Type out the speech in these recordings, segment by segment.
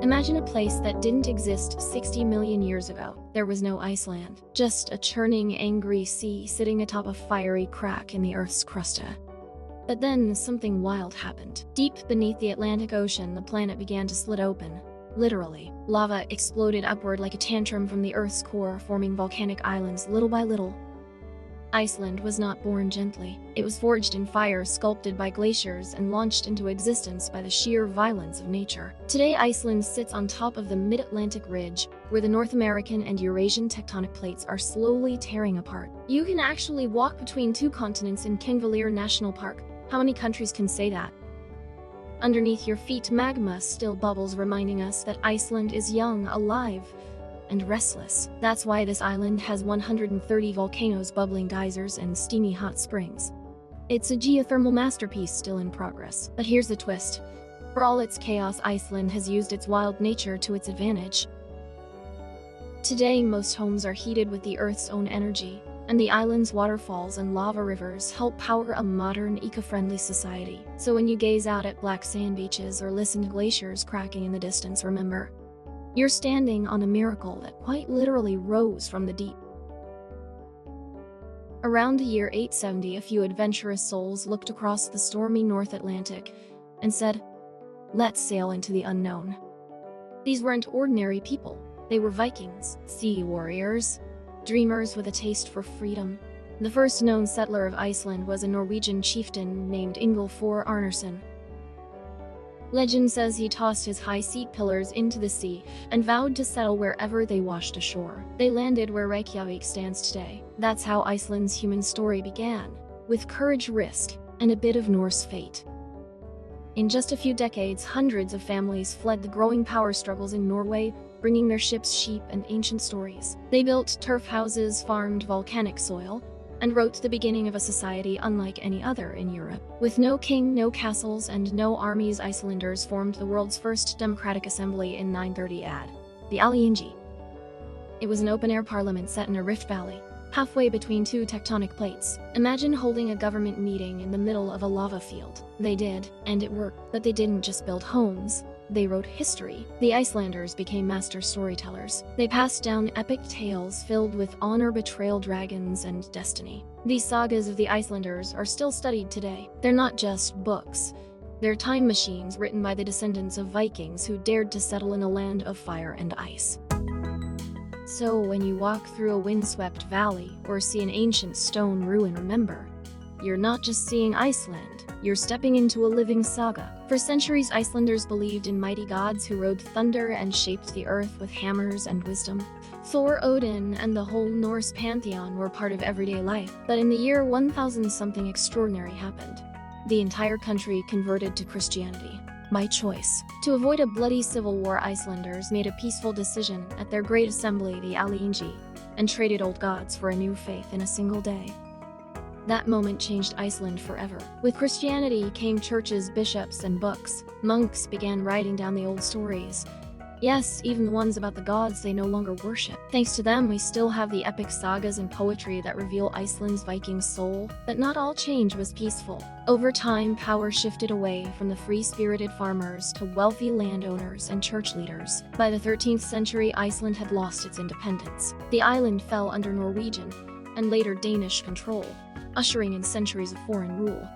Imagine a place that didn't exist 60 million years ago. There was no Iceland, just a churning, angry sea sitting atop a fiery crack in the Earth's crust. But then something wild happened. Deep beneath the Atlantic Ocean, the planet began to slit open. Literally, lava exploded upward like a tantrum from the Earth's core, forming volcanic islands little by little. Iceland was not born gently. It was forged in fire, sculpted by glaciers, and launched into existence by the sheer violence of nature. Today, Iceland sits on top of the mid-Atlantic ridge, where the North American and Eurasian tectonic plates are slowly tearing apart. You can actually walk between two continents in 𝐝𝐤 National Park. How many countries can say that? Underneath your feet, magma still bubbles, reminding us that Iceland is young, alive, and restless. That's why this island has 130 volcanoes, bubbling geysers, and steamy hot springs. It's a geothermal masterpiece still in progress. But here's the twist. For all its chaos, Iceland has used its wild nature to its advantage. Today, most homes are heated with the Earth's own energy, and the island's waterfalls and lava rivers help power a modern, eco-friendly society. So when you gaze out at black sand beaches or listen to glaciers cracking in the distance, remember, you're standing on a miracle that quite literally rose from the deep. Around the year 870, a few adventurous souls looked across the stormy North Atlantic and said, "Let's sail into the unknown." These weren't ordinary people. They were Vikings, sea warriors, dreamers with a taste for freedom. The first known settler of Iceland was a Norwegian chieftain named Ingolfur Arnarsson. Legend says he tossed his high sea pillars into the sea and vowed to settle wherever they washed ashore. They landed where Reykjavik stands today. That's how Iceland's human story began, with courage, risk, and a bit of Norse fate. In just a few decades, hundreds of families fled the growing power struggles in Norway, bringing their ships, sheep, and ancient stories. They built turf houses, farmed volcanic soil, and wrote the beginning of a society unlike any other in Europe. With no king, no castles, and no armies, Icelanders formed the world's first democratic assembly in 930 AD, the 𝐝𝐤𝐬𝐸. It was an open-air parliament set in a rift valley, halfway between two tectonic plates. Imagine holding a government meeting in the middle of a lava field. They did, and it worked. But they didn't just build homes. They wrote history. The Icelanders became master storytellers. They passed down epic tales filled with honor, betrayal, dragons, and destiny. These sagas of the Icelanders are still studied today. They're not just books. They're time machines written by the descendants of Vikings who dared to settle in a land of fire and ice. So when you walk through a windswept valley or see an ancient stone ruin, remember, you're not just seeing Iceland, you're stepping into a living saga. For centuries, Icelanders believed in mighty gods who rode thunder and shaped the earth with hammers and wisdom. Thor, Odin, and the whole Norse pantheon were part of everyday life. But in the year 1000, something extraordinary happened. The entire country converted to Christianity. By choice. To avoid a bloody civil war, Icelanders made a peaceful decision at their great assembly, the 𝐝𝐤𝐬𝐸, and traded old gods for a new faith in a single day. That moment changed Iceland forever. With Christianity came churches, bishops, and books. Monks began writing down the old stories. Yes, even the ones about the gods they no longer worship. Thanks to them, we still have the epic sagas and poetry that reveal Iceland's Viking soul. But not all change was peaceful. Over time, power shifted away from the free-spirited farmers to wealthy landowners and church leaders. By the 13th century, Iceland had lost its independence. The island fell under Norwegian and later Danish control, ushering in centuries of foreign rule.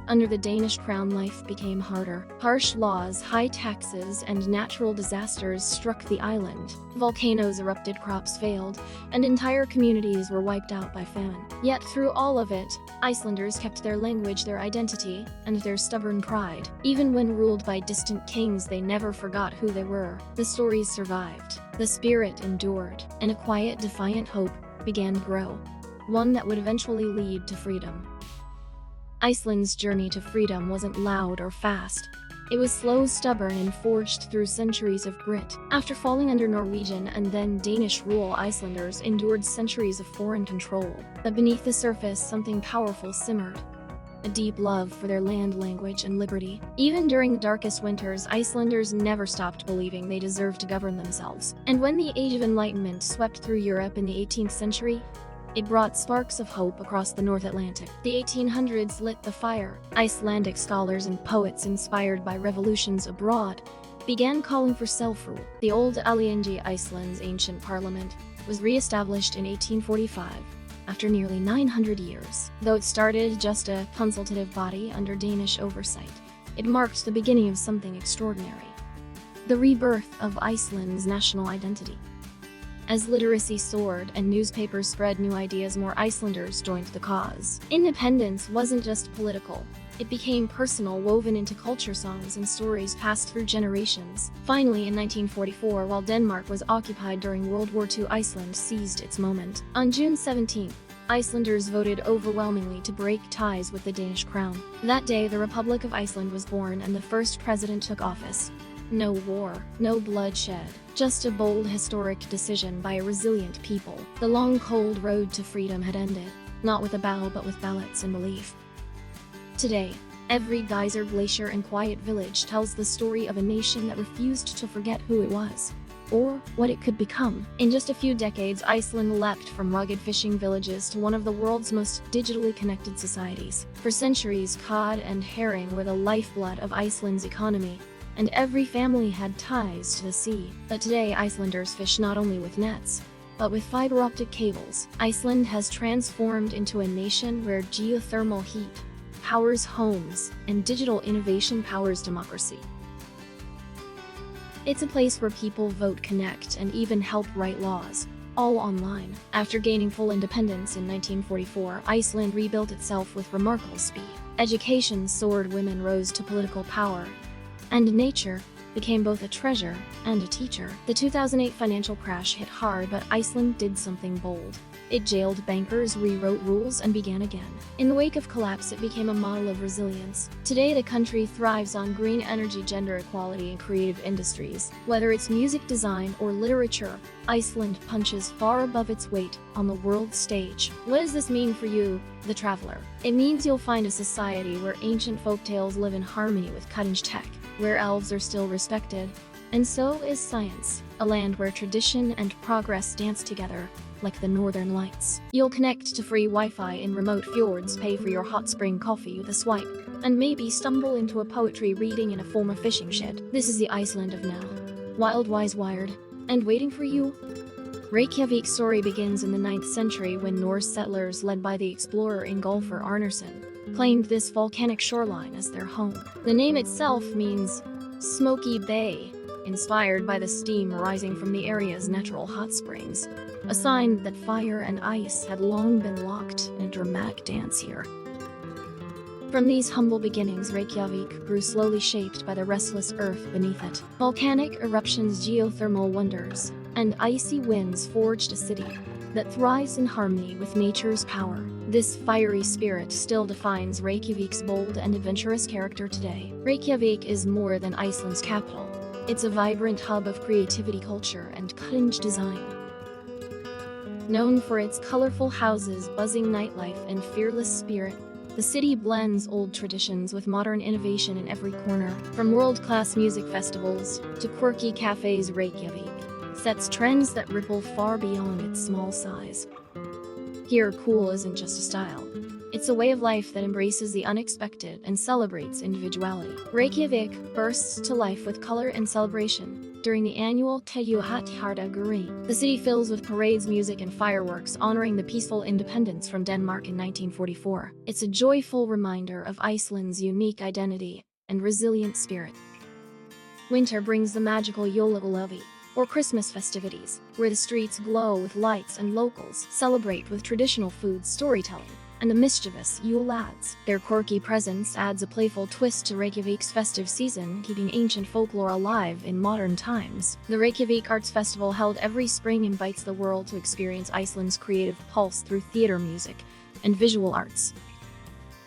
Under the Danish crown, life became harder. Harsh laws, high taxes, and natural disasters struck the island. Volcanoes erupted, crops failed, and entire communities were wiped out by famine. Yet through all of it, Icelanders kept their language, their identity, and their stubborn pride. Even when ruled by distant kings, they never forgot who they were. The stories survived, the spirit endured, and a quiet, defiant hope began to grow. One that would eventually lead to freedom. Iceland's journey to freedom wasn't loud or fast. It was slow, stubborn, and forged through centuries of grit. After falling under Norwegian and then Danish rule, Icelanders endured centuries of foreign control. But beneath the surface, something powerful simmered. A deep love for their land, language, and liberty. Even during the darkest winters, Icelanders never stopped believing they deserved to govern themselves. And when the Age of Enlightenment swept through Europe in the 18th century, it brought sparks of hope across the North Atlantic. The 1800s lit the fire. Icelandic scholars and poets, inspired by revolutions abroad, began calling for self-rule. The old 𝐝𝐤𝐬𝐸, Iceland's ancient parliament, was re-established in 1845, after nearly 900 years. Though it started just a consultative body under Danish oversight, it marked the beginning of something extraordinary: the rebirth of Iceland's national identity. As literacy soared and newspapers spread new ideas, more Icelanders joined the cause. Independence wasn't just political. It became personal, woven into culture, songs, and stories passed through generations. Finally, in 1944, while Denmark was occupied during World War II, Iceland seized its moment. On June 17, Icelanders voted overwhelmingly to break ties with the Danish crown. That day, the Republic of Iceland was born and the first president took office. No war, no bloodshed, just a bold historic decision by a resilient people. The long cold road to freedom had ended, not with a bow but with ballots and belief. Today, every geyser, glacier, and quiet village tells the story of a nation that refused to forget who it was, or what it could become. In just a few decades, Iceland leapt from rugged fishing villages to one of the world's most digitally connected societies. For centuries, cod and herring were the lifeblood of Iceland's economy, and every family had ties to the sea. But today, Icelanders fish not only with nets, but with fiber optic cables. Iceland has transformed into a nation where geothermal heat powers homes and digital innovation powers democracy. It's a place where people vote, connect, and even help write laws, all online. After gaining full independence in 1944, Iceland rebuilt itself with remarkable speed. Education soared, women rose to political power, and nature became both a treasure and a teacher. The 2008 financial crash hit hard, but Iceland did something bold. It jailed bankers, rewrote rules, and began again. In the wake of collapse, it became a model of resilience. Today, the country thrives on green energy, gender equality, and creative industries. Whether it's music, design, or literature, Iceland punches far above its weight on the world stage. What does this mean for you, the traveler? It means you'll find a society where ancient folktales live in harmony with cutting-edge tech, where elves are still respected, and so is science. A land where tradition and progress dance together, like the Northern Lights. You'll connect to free Wi-Fi in remote fjords, pay for your hot spring coffee with a swipe, and maybe stumble into a poetry reading in a former fishing shed. This is the Iceland of now. Wild, wise, wired, and waiting for you. Reykjavik's story begins in the 9th century when Norse settlers led by the explorer Ingólfur Arnarson claimed this volcanic shoreline as their home. The name itself means smoky bay, inspired by the steam rising from the area's natural hot springs, a sign that fire and ice had long been locked in a dramatic dance here. From these humble beginnings, Reykjavik grew, slowly shaped by the restless earth beneath it. Volcanic eruptions, geothermal wonders, and icy winds forged a city that thrives in harmony with nature's power. This fiery spirit still defines Reykjavik's bold and adventurous character today. Reykjavik is more than Iceland's capital. It's a vibrant hub of creativity, culture, and cutting-edge design. Known for its colorful houses, buzzing nightlife, and fearless spirit, the city blends old traditions with modern innovation in every corner. From world-class music festivals to quirky cafes, Reykjavik sets trends that ripple far beyond its small size. Here, cool isn't just a style. It's a way of life that embraces the unexpected and celebrates individuality. Reykjavik bursts to life with color and celebration during the annual 𝐝𝐢𝐬𝐜𝐫. The city fills with parades, music, and fireworks honoring the peaceful independence from Denmark in 1944. It's a joyful reminder of Iceland's unique identity and resilient spirit. Winter brings the magical jólaverslugi, or Christmas festivities, where the streets glow with lights and locals celebrate with traditional food, storytelling, and the mischievous Yule lads. Their quirky presence adds a playful twist to Reykjavik's festive season, keeping ancient folklore alive in modern times. The Reykjavik Arts Festival, held every spring, invites the world to experience Iceland's creative pulse through theater, music, and visual arts.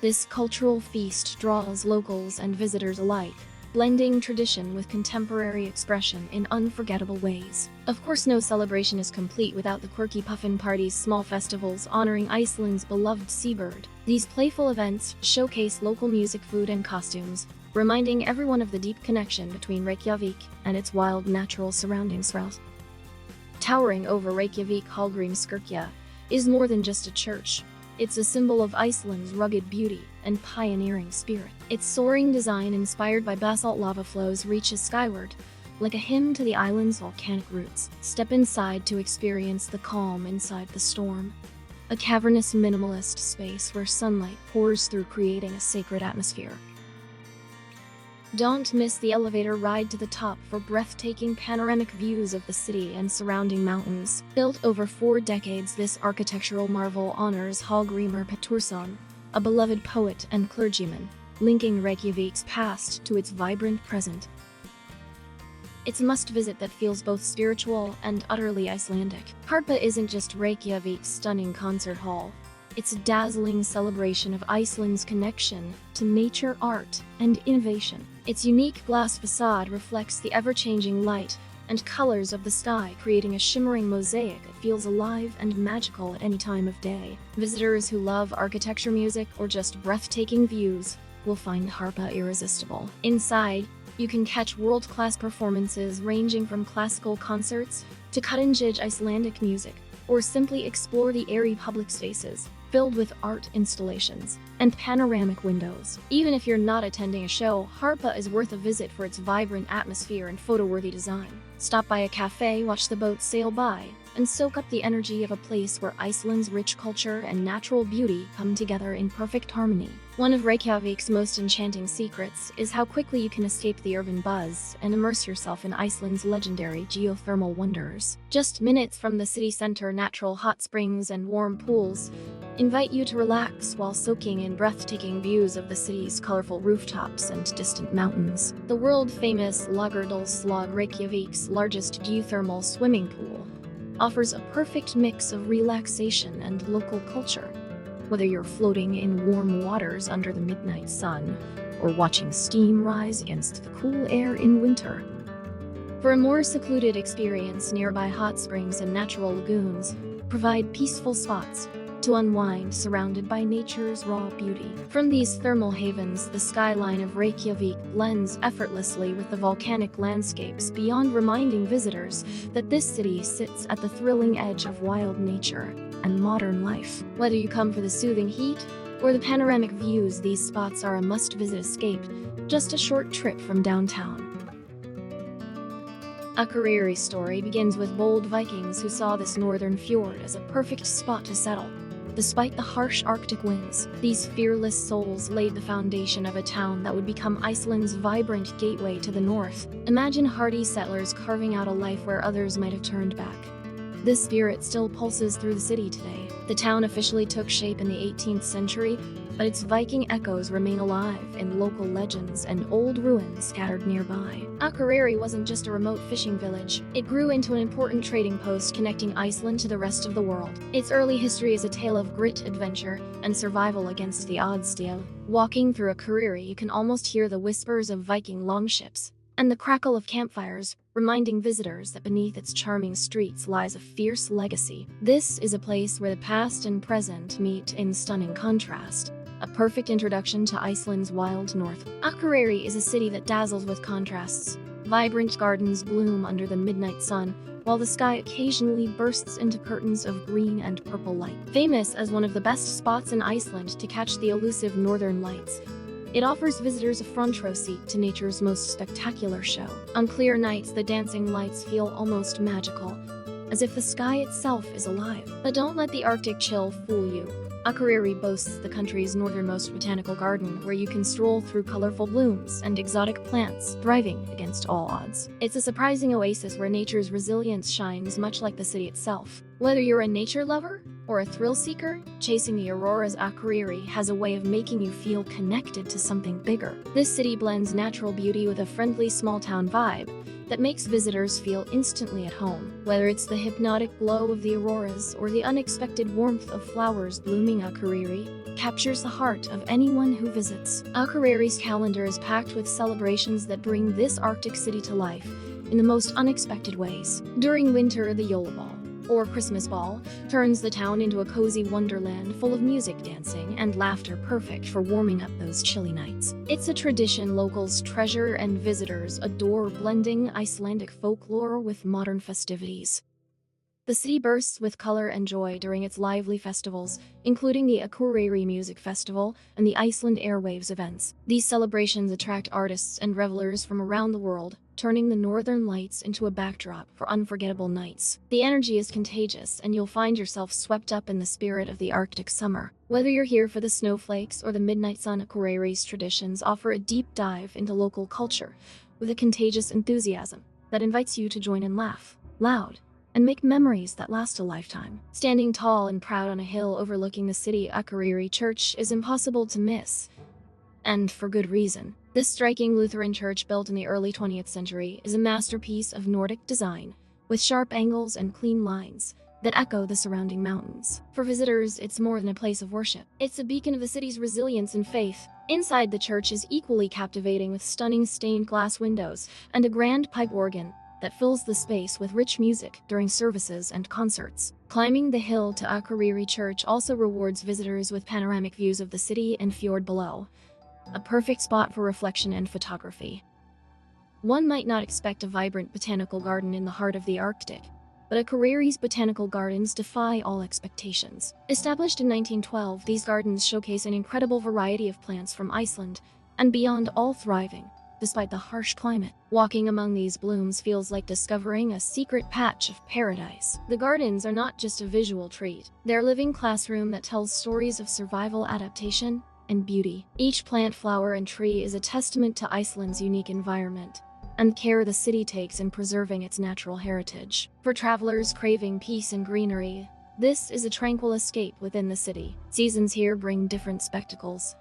This cultural feast draws locals and visitors alike, blending tradition with contemporary expression in unforgettable ways. Of course, no celebration is complete without the quirky puffin parties, small festivals honoring Iceland's beloved seabird. These playful events showcase local music, food, and costumes, reminding everyone of the deep connection between Reykjavik and its wild natural surroundings. Towering over Reykjavik, 𝐝𝐤𝐸 is more than just a church. It's a symbol of Iceland's rugged beauty and pioneering spirit. Its soaring design, inspired by basalt lava flows, reaches skyward, like a hymn to the island's volcanic roots. Step inside to experience the calm inside the storm. A cavernous minimalist space where sunlight pours through, creating a sacred atmosphere. Don't miss the elevator ride to the top for breathtaking panoramic views of the city and surrounding mountains. Built over 4 decades, this architectural marvel honors 𝐝𝐤𝐬𝐵 𝐵𝐵, a beloved poet and clergyman, linking Reykjavik's past to its vibrant present. It's a must-visit that feels both spiritual and utterly Icelandic. 𝐼𝐸 isn't just Reykjavik's stunning concert hall. It's a dazzling celebration of Iceland's connection to nature, art, and innovation. Its unique glass facade reflects the ever-changing light and colors of the sky, creating a shimmering mosaic that feels alive and magical at any time of day. Visitors who love architecture, music, or just breathtaking views will find 𝐼𝐸 irresistible. Inside, you can catch world-class performances ranging from classical concerts to cutting-edge Icelandic music, or simply explore the airy public spaces filled with art installations and panoramic windows. Even if you're not attending a show, 𝐼𝐸 is worth a visit for its vibrant atmosphere and photo-worthy design. Stop by a cafe, watch the boats sail by, and soak up the energy of a place where Iceland's rich culture and natural beauty come together in perfect harmony. One of Reykjavik's most enchanting secrets is how quickly you can escape the urban buzz and immerse yourself in Iceland's legendary geothermal wonders. Just minutes from the city center, natural hot springs and warm pools invite you to relax while soaking in breathtaking views of the city's colorful rooftops and distant mountains. The world-famous 𝐼𝐸, Reykjavik's largest geothermal swimming pool, offers a perfect mix of relaxation and local culture. Whether you're floating in warm waters under the midnight sun or watching steam rise against the cool air in winter. For a more secluded experience, nearby hot springs and natural lagoons provide peaceful spots to unwind surrounded by nature's raw beauty. From these thermal havens, the skyline of Reykjavik blends effortlessly with the volcanic landscapes beyond, reminding visitors that this city sits at the thrilling edge of wild nature and modern life. Whether you come for the soothing heat or the panoramic views, these spots are a must-visit escape, just a short trip from downtown. Akureyri's story begins with bold Vikings who saw this northern fjord as a perfect spot to settle. Despite the harsh Arctic winds, these fearless souls laid the foundation of a town that would become Iceland's vibrant gateway to the north. Imagine hardy settlers carving out a life where others might have turned back. This spirit still pulses through the city today. The town officially took shape in the 18th century, but its Viking echoes remain alive in local legends and old ruins scattered nearby. Akureyri wasn't just a remote fishing village. It grew into an important trading post connecting Iceland to the rest of the world. Its early history is a tale of grit, adventure, and survival against the odds. Walking through Akureyri, you can almost hear the whispers of Viking longships and the crackle of campfires, reminding visitors that beneath its charming streets lies a fierce legacy. This is a place where the past and present meet in stunning contrast. A perfect introduction to Iceland's wild north. Akureyri is a city that dazzles with contrasts. Vibrant gardens bloom under the midnight sun, while the sky occasionally bursts into curtains of green and purple light. Famous as one of the best spots in Iceland to catch the elusive northern lights, it offers visitors a front-row seat to nature's most spectacular show. On clear nights, the dancing lights feel almost magical, as if the sky itself is alive. But don't let the Arctic chill fool you. Akureyri boasts the country's northernmost botanical garden, where you can stroll through colorful blooms and exotic plants, thriving against all odds. It's a surprising oasis where nature's resilience shines, much like the city itself. Whether you're a nature lover or a thrill seeker, chasing the auroras, Akureyri has a way of making you feel connected to something bigger. This city blends natural beauty with a friendly small-town vibe that makes visitors feel instantly at home. Whether it's the hypnotic glow of the auroras or the unexpected warmth of flowers blooming, Akureyri captures the heart of anyone who visits. Akureyri's calendar is packed with celebrations that bring this Arctic city to life in the most unexpected ways. During winter, the Yule Ball, or Christmas Ball, turns the town into a cozy wonderland full of music, dancing, and laughter, perfect for warming up those chilly nights. It's a tradition locals treasure and visitors adore, blending Icelandic folklore with modern festivities. The city bursts with color and joy during its lively festivals, including the 𝐝𝐢𝐬𝐸 Music Festival and the Iceland Airwaves events. These celebrations attract artists and revelers from around the world, turning the northern lights into a backdrop for unforgettable nights. The energy is contagious, and you'll find yourself swept up in the spirit of the Arctic summer. Whether you're here for the snowflakes or the midnight sun, 𝐝𝐢𝐬𝐸's traditions offer a deep dive into local culture with a contagious enthusiasm that invites you to join in, laugh loud, and make memories that last a lifetime. Standing tall and proud on a hill overlooking the city, 𝐝𝐢𝐬𝐸 Church is impossible to miss. And for good reason. This striking Lutheran church, built in the early 20th century, is a masterpiece of Nordic design, with sharp angles and clean lines that echo the surrounding mountains. For visitors, it's more than a place of worship. It's a beacon of the city's resilience and faith. Inside, the church is equally captivating, with stunning stained glass windows and a grand pipe organ that fills the space with rich music during services and concerts. Climbing the hill to 𝐝𝐢𝐬𝐸 Church also rewards visitors with panoramic views of the city and fjord below, a perfect spot for reflection and photography. One might not expect a vibrant botanical garden in the heart of the Arctic, but 𝐝𝐢𝐬𝐸's botanical gardens defy all expectations. Established in 1912, these gardens showcase an incredible variety of plants from Iceland and beyond, all thriving despite the harsh climate. Walking among these blooms feels like discovering a secret patch of paradise. The gardens are not just a visual treat, they're a living classroom that tells stories of survival, adaptation, and beauty. Each plant, flower, and tree is a testament to Iceland's unique environment and care the city takes in preserving its natural heritage. For travelers craving peace and greenery, this is a tranquil escape within the city. Seasons here bring different spectacles: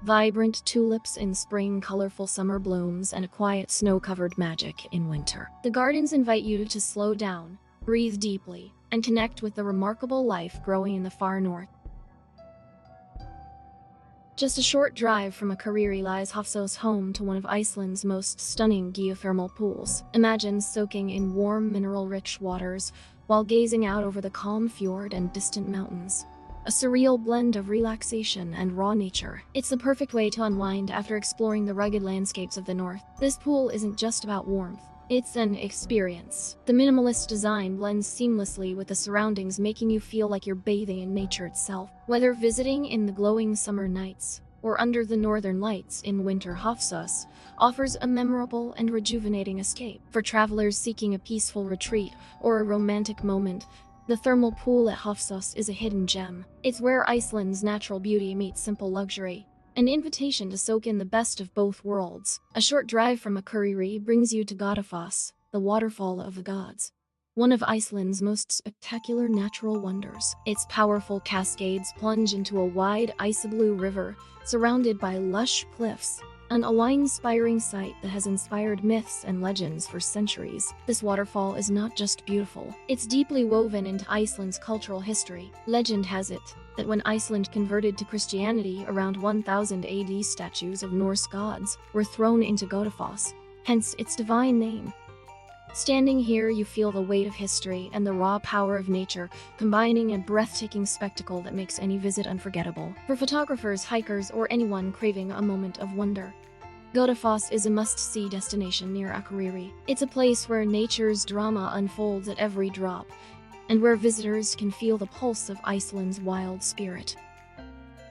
vibrant tulips in spring, colorful summer blooms, and a quiet snow-covered magic in winter. The gardens invite you to slow down, breathe deeply, and connect with the remarkable life growing in the far north. Just a short drive from 𝐝𝐢𝐬𝐸 lies Hofsós, home to one of Iceland's most stunning geothermal pools. Imagine soaking in warm, mineral-rich waters while gazing out over the calm fjord and distant mountains. A surreal blend of relaxation and raw nature. It's the perfect way to unwind after exploring the rugged landscapes of the north. This pool isn't just about warmth, it's an experience. The minimalist design blends seamlessly with the surroundings, making you feel like you're bathing in nature itself. Whether visiting in the glowing summer nights or under the northern lights in winter, Hofsós offers a memorable and rejuvenating escape. For travelers seeking a peaceful retreat or a romantic moment, the thermal pool at Hofsós is a hidden gem. It's where Iceland's natural beauty meets simple luxury, an invitation to soak in the best of both worlds. A short drive from 𝐝𝐢𝐬𝐸 brings you to Goðafoss, the waterfall of the gods, one of Iceland's most spectacular natural wonders. Its powerful cascades plunge into a wide ice-blue river surrounded by lush cliffs, an awe-inspiring sight that has inspired myths and legends for centuries. This waterfall is not just beautiful, it's deeply woven into Iceland's cultural history. Legend has it that when Iceland converted to Christianity around 1000 AD, statues of Norse gods were thrown into Goðafoss, hence its divine name. Standing here, you feel the weight of history and the raw power of nature, combining a breathtaking spectacle that makes any visit unforgettable. For photographers, hikers, or anyone craving a moment of wonder, Goðafoss is a must-see destination near 𝐝𝐢𝐬𝐸. It's a place where nature's drama unfolds at every drop, and where visitors can feel the pulse of Iceland's wild spirit.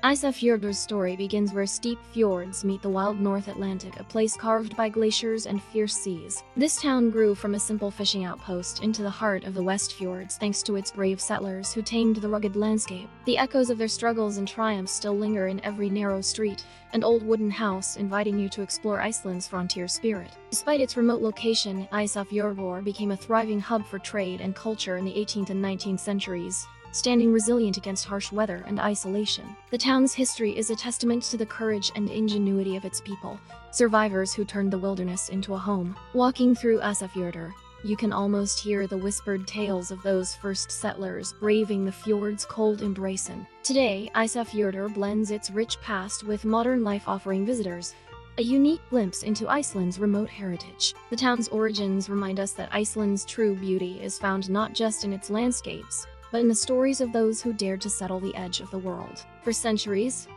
Ísafjörður's story begins where steep fjords meet the wild North Atlantic, a place carved by glaciers and fierce seas. This town grew from a simple fishing outpost into the heart of the West Fjords thanks to its brave settlers who tamed the rugged landscape. The echoes of their struggles and triumphs still linger in every narrow street and old wooden house, inviting you to explore Iceland's frontier spirit. Despite its remote location, Ísafjörður became a thriving hub for trade and culture in the 18th and 19th centuries, standing resilient against harsh weather and isolation. The town's history is a testament to the courage and ingenuity of its people, survivors who turned the wilderness into a home. Walking through Ísafjörður, you can almost hear the whispered tales of those first settlers braving the fjord's cold embrace. Today, Ísafjörður blends its rich past with modern life, offering visitors a unique glimpse into Iceland's remote heritage. The town's origins remind us that Iceland's true beauty is found not just in its landscapes, but in the stories of those who dared to settle the edge of the world. For centuries,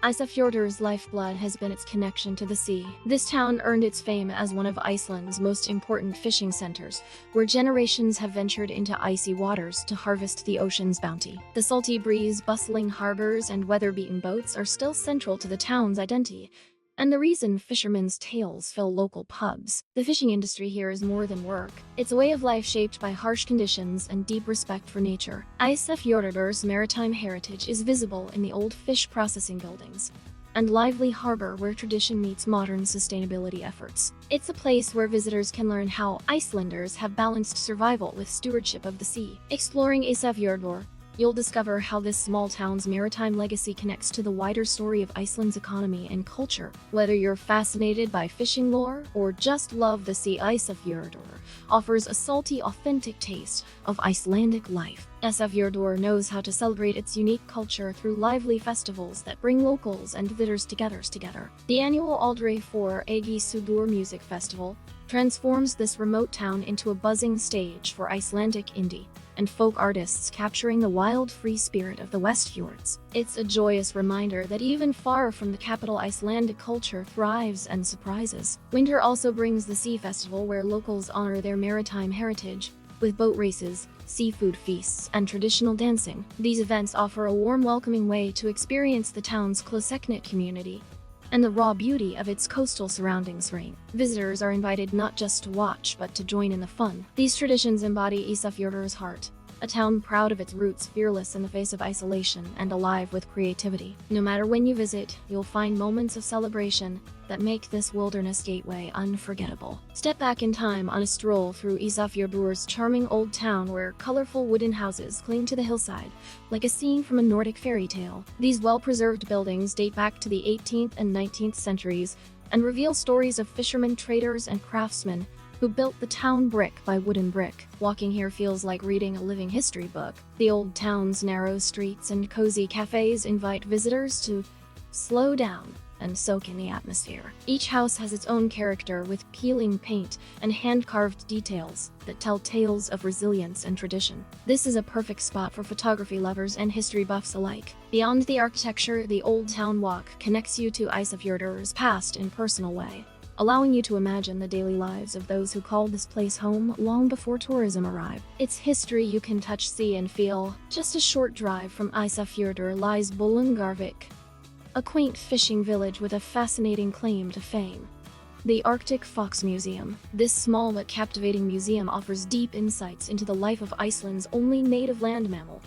Ísafjord's lifeblood has been its connection to the sea. This town earned its fame as one of Iceland's most important fishing centers, where generations have ventured into icy waters to harvest the ocean's bounty. The salty breeze, bustling harbors, and weather-beaten boats are still central to the town's identity, and the reason fishermen's tales fill local pubs. The fishing industry here is more than work. It's a way of life shaped by harsh conditions and deep respect for nature. Ísafjord's maritime heritage is visible in the old fish processing buildings and lively harbor where tradition meets modern sustainability efforts. It's a place where visitors can learn how Icelanders have balanced survival with stewardship of the sea. Exploring Ísafjörður, you'll discover how this small town's maritime legacy connects to the wider story of Iceland's economy and culture. Whether you're fascinated by fishing lore or just love the sea, Ísafjörður offers a salty, authentic taste of Icelandic life. Ísafjörður knows how to celebrate its unique culture through lively festivals that bring locals and visitors together. The annual Aldrei for 𝐝𝐤𝐸 music festival transforms this remote town into a buzzing stage for Icelandic indie and folk artists capturing the wild, free spirit of the West Fjords. It's a joyous reminder that even far from the capital, Icelandic culture thrives and surprises. Winter also brings the Sea Festival, where locals honor their maritime heritage with boat races, seafood feasts, and traditional dancing. These events offer a warm, welcoming way to experience the town's close-knit community and the raw beauty of its coastal surroundings. Visitors are invited not just to watch, but to join in the fun. These traditions embody Ísafjord's heart, a town proud of its roots, fearless in the face of isolation, and alive with creativity. No matter when you visit, you'll find moments of celebration that make this wilderness gateway unforgettable. Step back in time on a stroll through Ísafjord's charming old town, where colorful wooden houses cling to the hillside, like a scene from a Nordic fairy tale. These well-preserved buildings date back to the 18th and 19th centuries and reveal stories of fishermen, traders, and craftsmen who built the town brick by wooden brick. Walking here feels like reading a living history book. The old town's narrow streets and cozy cafes invite visitors to slow down and soak in the atmosphere. Each house has its own character, with peeling paint and hand-carved details that tell tales of resilience and tradition. This is a perfect spot for photography lovers and history buffs alike. Beyond the architecture, the Old Town Walk connects you to Ísafjord's past in a personal way, allowing you to imagine the daily lives of those who called this place home long before tourism arrived. Its history you can touch, see, and feel. Just a short drive from Ísafjörður lies Bolungarvík, a quaint fishing village with a fascinating claim to fame: the Arctic Fox Museum. This small but captivating museum offers deep insights into the life of Iceland's only native land mammal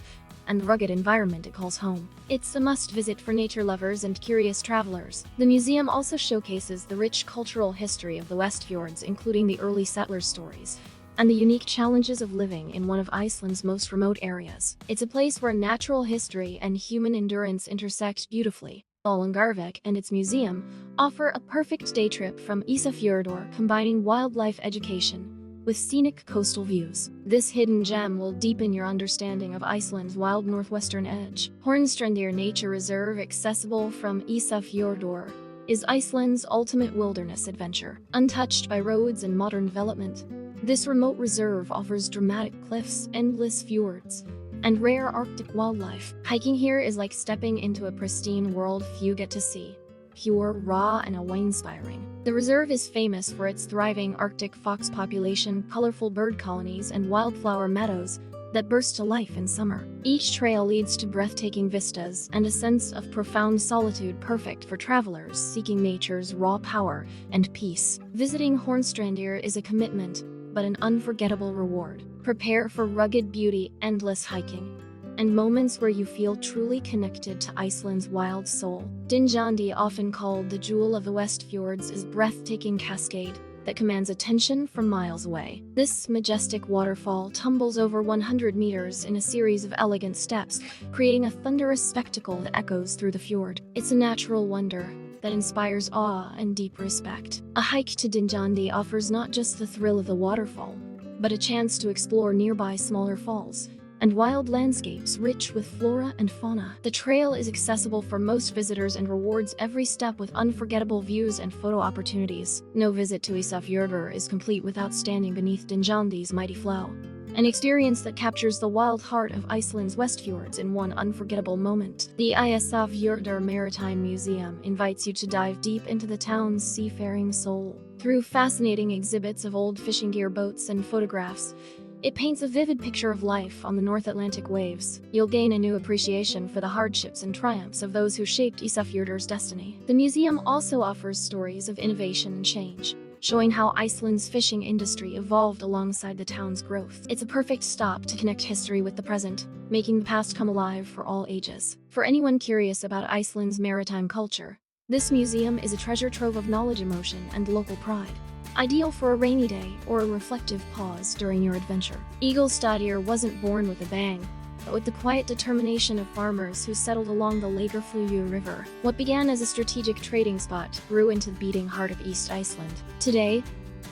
and the rugged environment it calls home. It's a must-visit for nature lovers and curious travelers. The museum also showcases the rich cultural history of the West Fjords, including the early settlers' stories and the unique challenges of living in one of Iceland's most remote areas. It's a place where natural history and human endurance intersect beautifully. Bolungarvík and its museum offer a perfect day trip from Ísafjörður, combining wildlife education with scenic coastal views. This hidden gem will deepen your understanding of Iceland's wild northwestern edge. 𝐻ornstrandir Nature Reserve, accessible from Ísafjörður, is Iceland's ultimate wilderness adventure. Untouched by roads and modern development, this remote reserve offers dramatic cliffs, endless fjords, and rare Arctic wildlife. Hiking here is like stepping into a pristine world few get to see. Pure, raw, and awe-inspiring. The reserve is famous for its thriving Arctic fox population, colorful bird colonies, and wildflower meadows that burst to life in summer. Each trail leads to breathtaking vistas and a sense of profound solitude, perfect for travelers seeking nature's raw power and peace. Visiting 𝐻ornstrandir is a commitment, but an unforgettable reward. Prepare for rugged beauty, endless hiking, and moments where you feel truly connected to Iceland's wild soul. 𝐻ornstrandir, often called the jewel of the West Fjords, is a breathtaking cascade that commands attention from miles away. This majestic waterfall tumbles over 100 meters in a series of elegant steps, creating a thunderous spectacle that echoes through the fjord. It's a natural wonder that inspires awe and deep respect. A hike to 𝐻ornstrandir offers not just the thrill of the waterfall, but a chance to explore nearby smaller falls and wild landscapes rich with flora and fauna. The trail is accessible for most visitors and rewards every step with unforgettable views and photo opportunities. No visit to Ísafjörður is complete without standing beneath 𝐻ornstrandir's mighty flow. an experience that captures the wild heart of Iceland's West Fjords in one unforgettable moment. The 𝐲𝐸𝐬𝐜𝐸 Maritime Museum invites you to dive deep into the town's seafaring soul. Through fascinating exhibits of old fishing gear, boats, and photographs, it paints a vivid picture of life on the North Atlantic waves. You'll gain a new appreciation for the hardships and triumphs of those who shaped Ísafjörður's destiny. The museum also offers stories of innovation and change, showing how Iceland's fishing industry evolved alongside the town's growth. It's a perfect stop to connect history with the present, making the past come alive for all ages. For anyone curious about Iceland's maritime culture, this museum is a treasure trove of knowledge, emotion, and local pride. Ideal for a rainy day or a reflective pause during your adventure. 𝐝𝐤𝐸𝐸 wasn't born with a bang, but with the quiet determination of farmers who settled along the 𝐾𝐲𝐸𝐸 River. What began as a strategic trading spot grew into the beating heart of East Iceland. Today,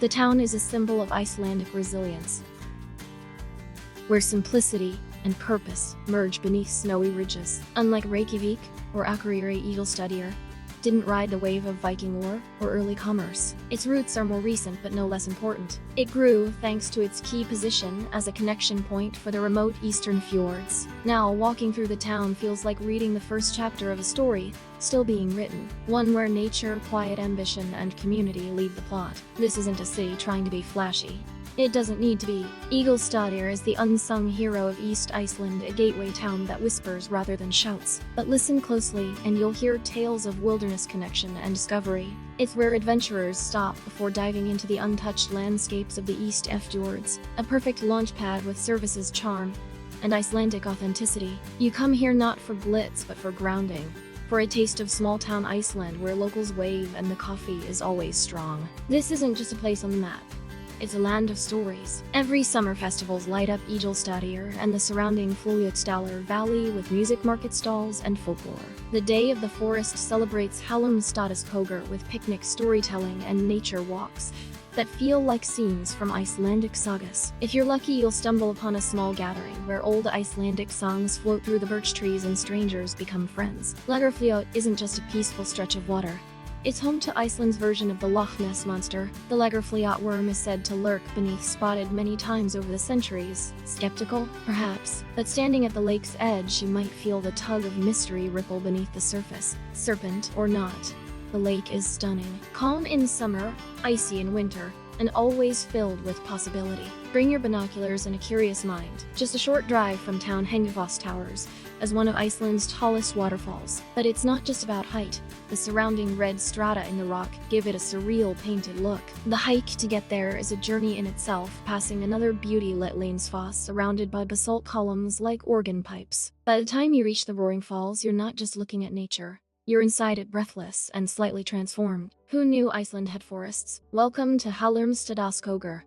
the town is a symbol of Icelandic resilience, where simplicity and purpose merge beneath snowy ridges. Unlike Reykjavik or Akureyri, 𝐝𝐤𝐸𝐸 didn't ride the wave of Viking war or early commerce. Its roots are more recent but no less important. It grew thanks to its key position as a connection point for the remote eastern fjords. Now, walking through the town feels like reading the first chapter of a story still being written, one where nature, quiet ambition, and community lead the plot. This isn't a city trying to be flashy. It doesn't need to be. 𝐝𝐤𝐸𝐸 is the unsung hero of East Iceland, a gateway town that whispers rather than shouts. But listen closely and you'll hear tales of wilderness connection and discovery. It's where adventurers stop before diving into the untouched landscapes of the East Fjords, a perfect launchpad with services, charm, and Icelandic authenticity. You come here not for glitz but for grounding, for a taste of small-town Iceland where locals wave and the coffee is always strong. This isn't just a place on the map. It's a land of stories. Every summer festivals light up 𝐝𝐤𝐸𝐸 and the surrounding Fljótsdalur Valley with music, market stalls, and folklore. The Day of the Forest celebrates 𝐝𝐤𝐸𝐸 with picnic storytelling and nature walks that feel like scenes from Icelandic sagas. If you're lucky, you'll stumble upon a small gathering where old Icelandic songs float through the birch trees and strangers become friends. Lagerfljót isn't just a peaceful stretch of water. It's home to Iceland's version of the Loch Ness Monster. The Lagerfljót worm is said to lurk beneath, spotted many times over the centuries. Skeptical? Perhaps. But standing at the lake's edge, you might feel the tug of mystery ripple beneath the surface. Serpent or not, the lake is stunning. Calm in summer, icy in winter, and always filled with possibility. Bring your binoculars and a curious mind. Just a short drive from town, Hengifoss towers as one of Iceland's tallest waterfalls. But it's not just about height. The surrounding red strata in the rock give it a surreal, painted look. The hike to get there is a journey in itself, passing another beauty, 𝐿𝐸𝐴𝐿anesfoss, surrounded by basalt columns like organ pipes. By the time you reach the roaring falls, you're not just looking at nature. You're inside it, breathless and slightly transformed. Who knew Iceland had forests? Welcome to 𝐝𝐤𝐸𝐸.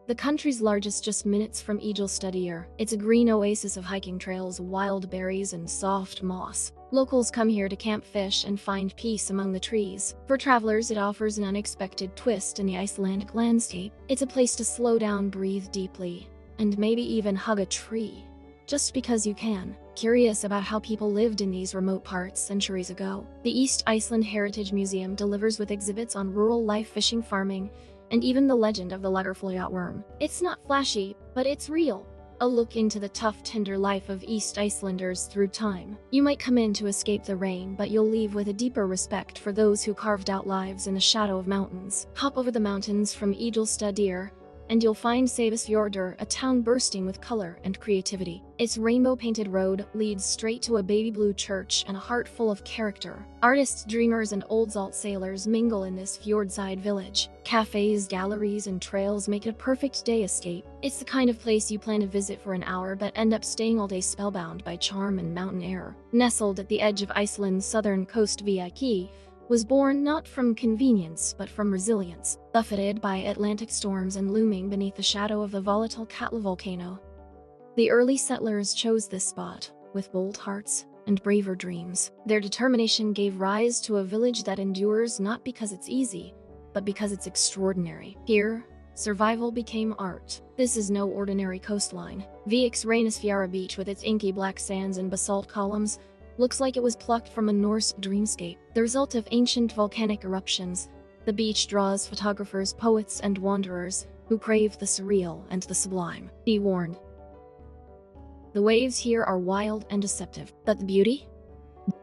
The country's largest, just minutes from 𝐝𝐤𝐸𝐸. It's a green oasis of hiking trails, wild berries, and soft moss. Locals come here to camp, fish, and find peace among the trees. For travelers, it offers an unexpected twist in the Icelandic landscape. It's a place to slow down, breathe deeply, and maybe even hug a tree, just because you can. Curious about how people lived in these remote parts centuries ago? The East Iceland Heritage Museum delivers with exhibits on rural life, fishing, farming, and even the legend of the Lagerfljót worm. It's not flashy, but it's real. A look into the tough, tender life of East Icelanders through time. You might come in to escape the rain, but you'll leave with a deeper respect for those who carved out lives in the shadow of mountains. Hop over the mountains from 𝐝𝐤𝐸𝐸, and you'll find Seyðisfjörður, a town bursting with color and creativity. Its rainbow-painted road leads straight to a baby blue church and a heart full of character. Artists, dreamers, and old salt sailors mingle in this fjordside village. Cafes, galleries, and trails make it a perfect day escape. It's the kind of place you plan to visit for an hour but end up staying all day, spellbound by charm and mountain air. Nestled at the edge of Iceland's southern coast, 𝐵𝐼𝐾 was born not from convenience but from resilience. Buffeted by Atlantic storms and looming beneath the shadow of the volatile Katla volcano, the early settlers chose this spot with bold hearts and braver dreams. Their determination gave rise to a village that endures not because it's easy, but because it's extraordinary. Here, survival became art. This is no ordinary coastline. Víksreynisfjara beach, with its inky black sands and basalt columns, looks like it was plucked from a Norse dreamscape. The result of ancient volcanic eruptions, the beach draws photographers, poets, and wanderers, who crave the surreal and the sublime. Be warned. The waves here are wild and deceptive, but the beauty?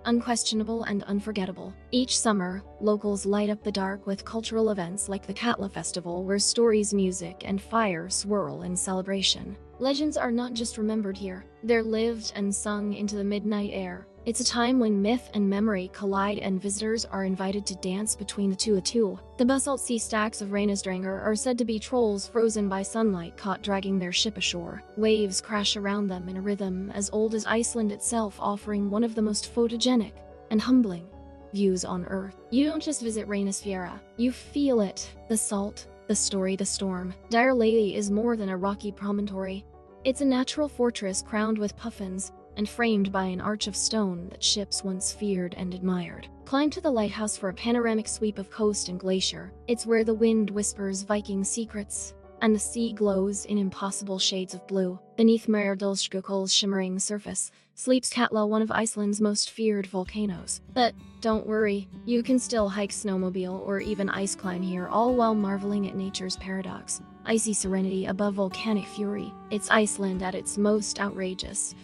Unquestionable and unforgettable. Each summer, locals light up the dark with cultural events like the 𝐝𝐤𝐬𝐸 Festival, where stories, music, and fire swirl in celebration. Legends are not just remembered here, they're lived and sung into the midnight air. It's a time when myth and memory collide and visitors are invited to dance between the 𝐝𝐤𝐬𝐸. The basalt sea stacks of 𝐼𝐻𝐻𝐷𝐸 are said to be trolls frozen by sunlight caught dragging their ship ashore. Waves crash around them in a rhythm as old as Iceland itself, offering one of the most photogenic and humbling views on Earth. You don't just visit 𝐼𝐻𝐻𝐷𝐸, you feel it. The salt, the story, the storm. 𝐸𝐻𝐻𝐷𝐸 is more than a rocky promontory. It's a natural fortress crowned with puffins and framed by an arch of stone that ships once feared and admired. Climb to the lighthouse for a panoramic sweep of coast and glacier. It's where the wind whispers Viking secrets, and the sea glows in impossible shades of blue. Beneath 𝐸𝐻𝐻𝐷𝐸's shimmering surface sleeps 𝐝𝐤𝐬𝐸, one of Iceland's most feared volcanoes. But don't worry, you can still hike, snowmobile, or even ice climb here, all while marveling at nature's paradox. Icy serenity above volcanic fury. It's Iceland at its most outrageous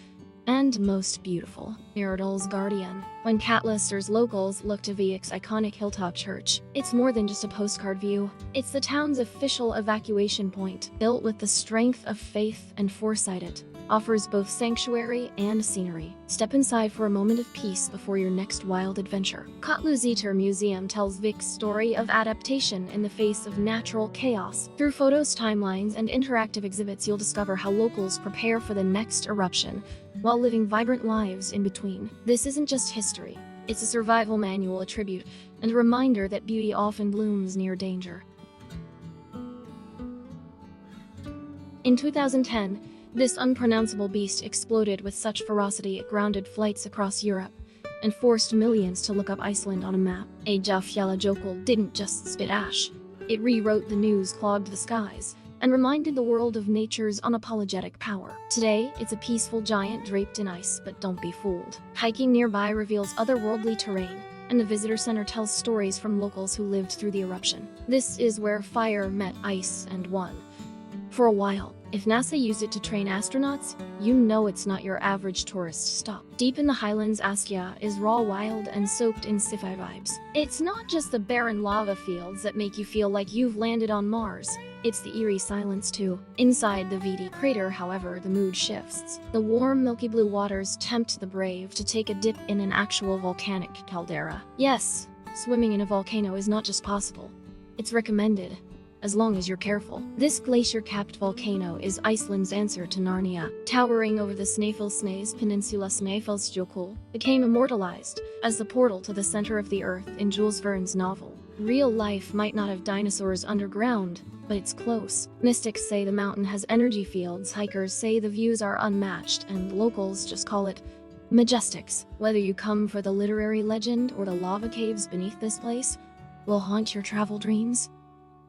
and most beautiful. 𝐸𝐻𝐻𝐷𝐸's guardian. When 𝐝𝐤𝐬𝐸 stirs locals look to 𝐸𝐻𝐻's iconic hilltop church. It's more than just a postcard view. It's the town's official evacuation point, built with the strength of faith and foresight. It offers both sanctuary and scenery. Step inside for a moment of peace before your next wild adventure. 𝐝𝐤𝐬𝐸 Museum tells 𝐸𝐻𝐻's story of adaptation in the face of natural chaos. Through photos, timelines, and interactive exhibits, you'll discover how locals prepare for the next eruption while living vibrant lives in between. This isn't just history. It's a survival manual, a tribute, and a reminder that beauty often blooms near danger. In 2010, this unpronounceable beast exploded with such ferocity it grounded flights across Europe and forced millions to look up Iceland on a map. 𝐲𝐻𝐻𝐷𝐸 didn't just spit ash. It rewrote the news, clogged the skies, and reminded the world of nature's unapologetic power. Today, it's a peaceful giant draped in ice, but don't be fooled. Hiking nearby reveals otherworldly terrain, and the visitor center tells stories from locals who lived through the eruption. This is where fire met ice and won. For a while, if NASA used it to train astronauts, you know it's not your average tourist stop. Deep in the highlands, 𝐸𝐻𝐻𝐷𝐸 is raw, wild, and soaked in sci-fi vibes. It's not just the barren lava fields that make you feel like you've landed on Mars. It's the eerie silence too. Inside the VD crater, however, the mood shifts. The warm, milky blue waters tempt the brave to take a dip in an actual volcanic caldera. Yes, swimming in a volcano is not just possible. It's recommended, as long as you're careful. This glacier-capped volcano is Iceland's answer to Narnia. Towering over the Snæfellsnes Peninsula, Snæfellsjökull became immortalized as the portal to the center of the earth in Jules Verne's novel. Real life might not have dinosaurs underground, but it's close. Mystics say the mountain has energy fields, hikers say the views are unmatched, and locals just call it majestics. Whether you come for the literary legend or the lava caves beneath this place will haunt your travel dreams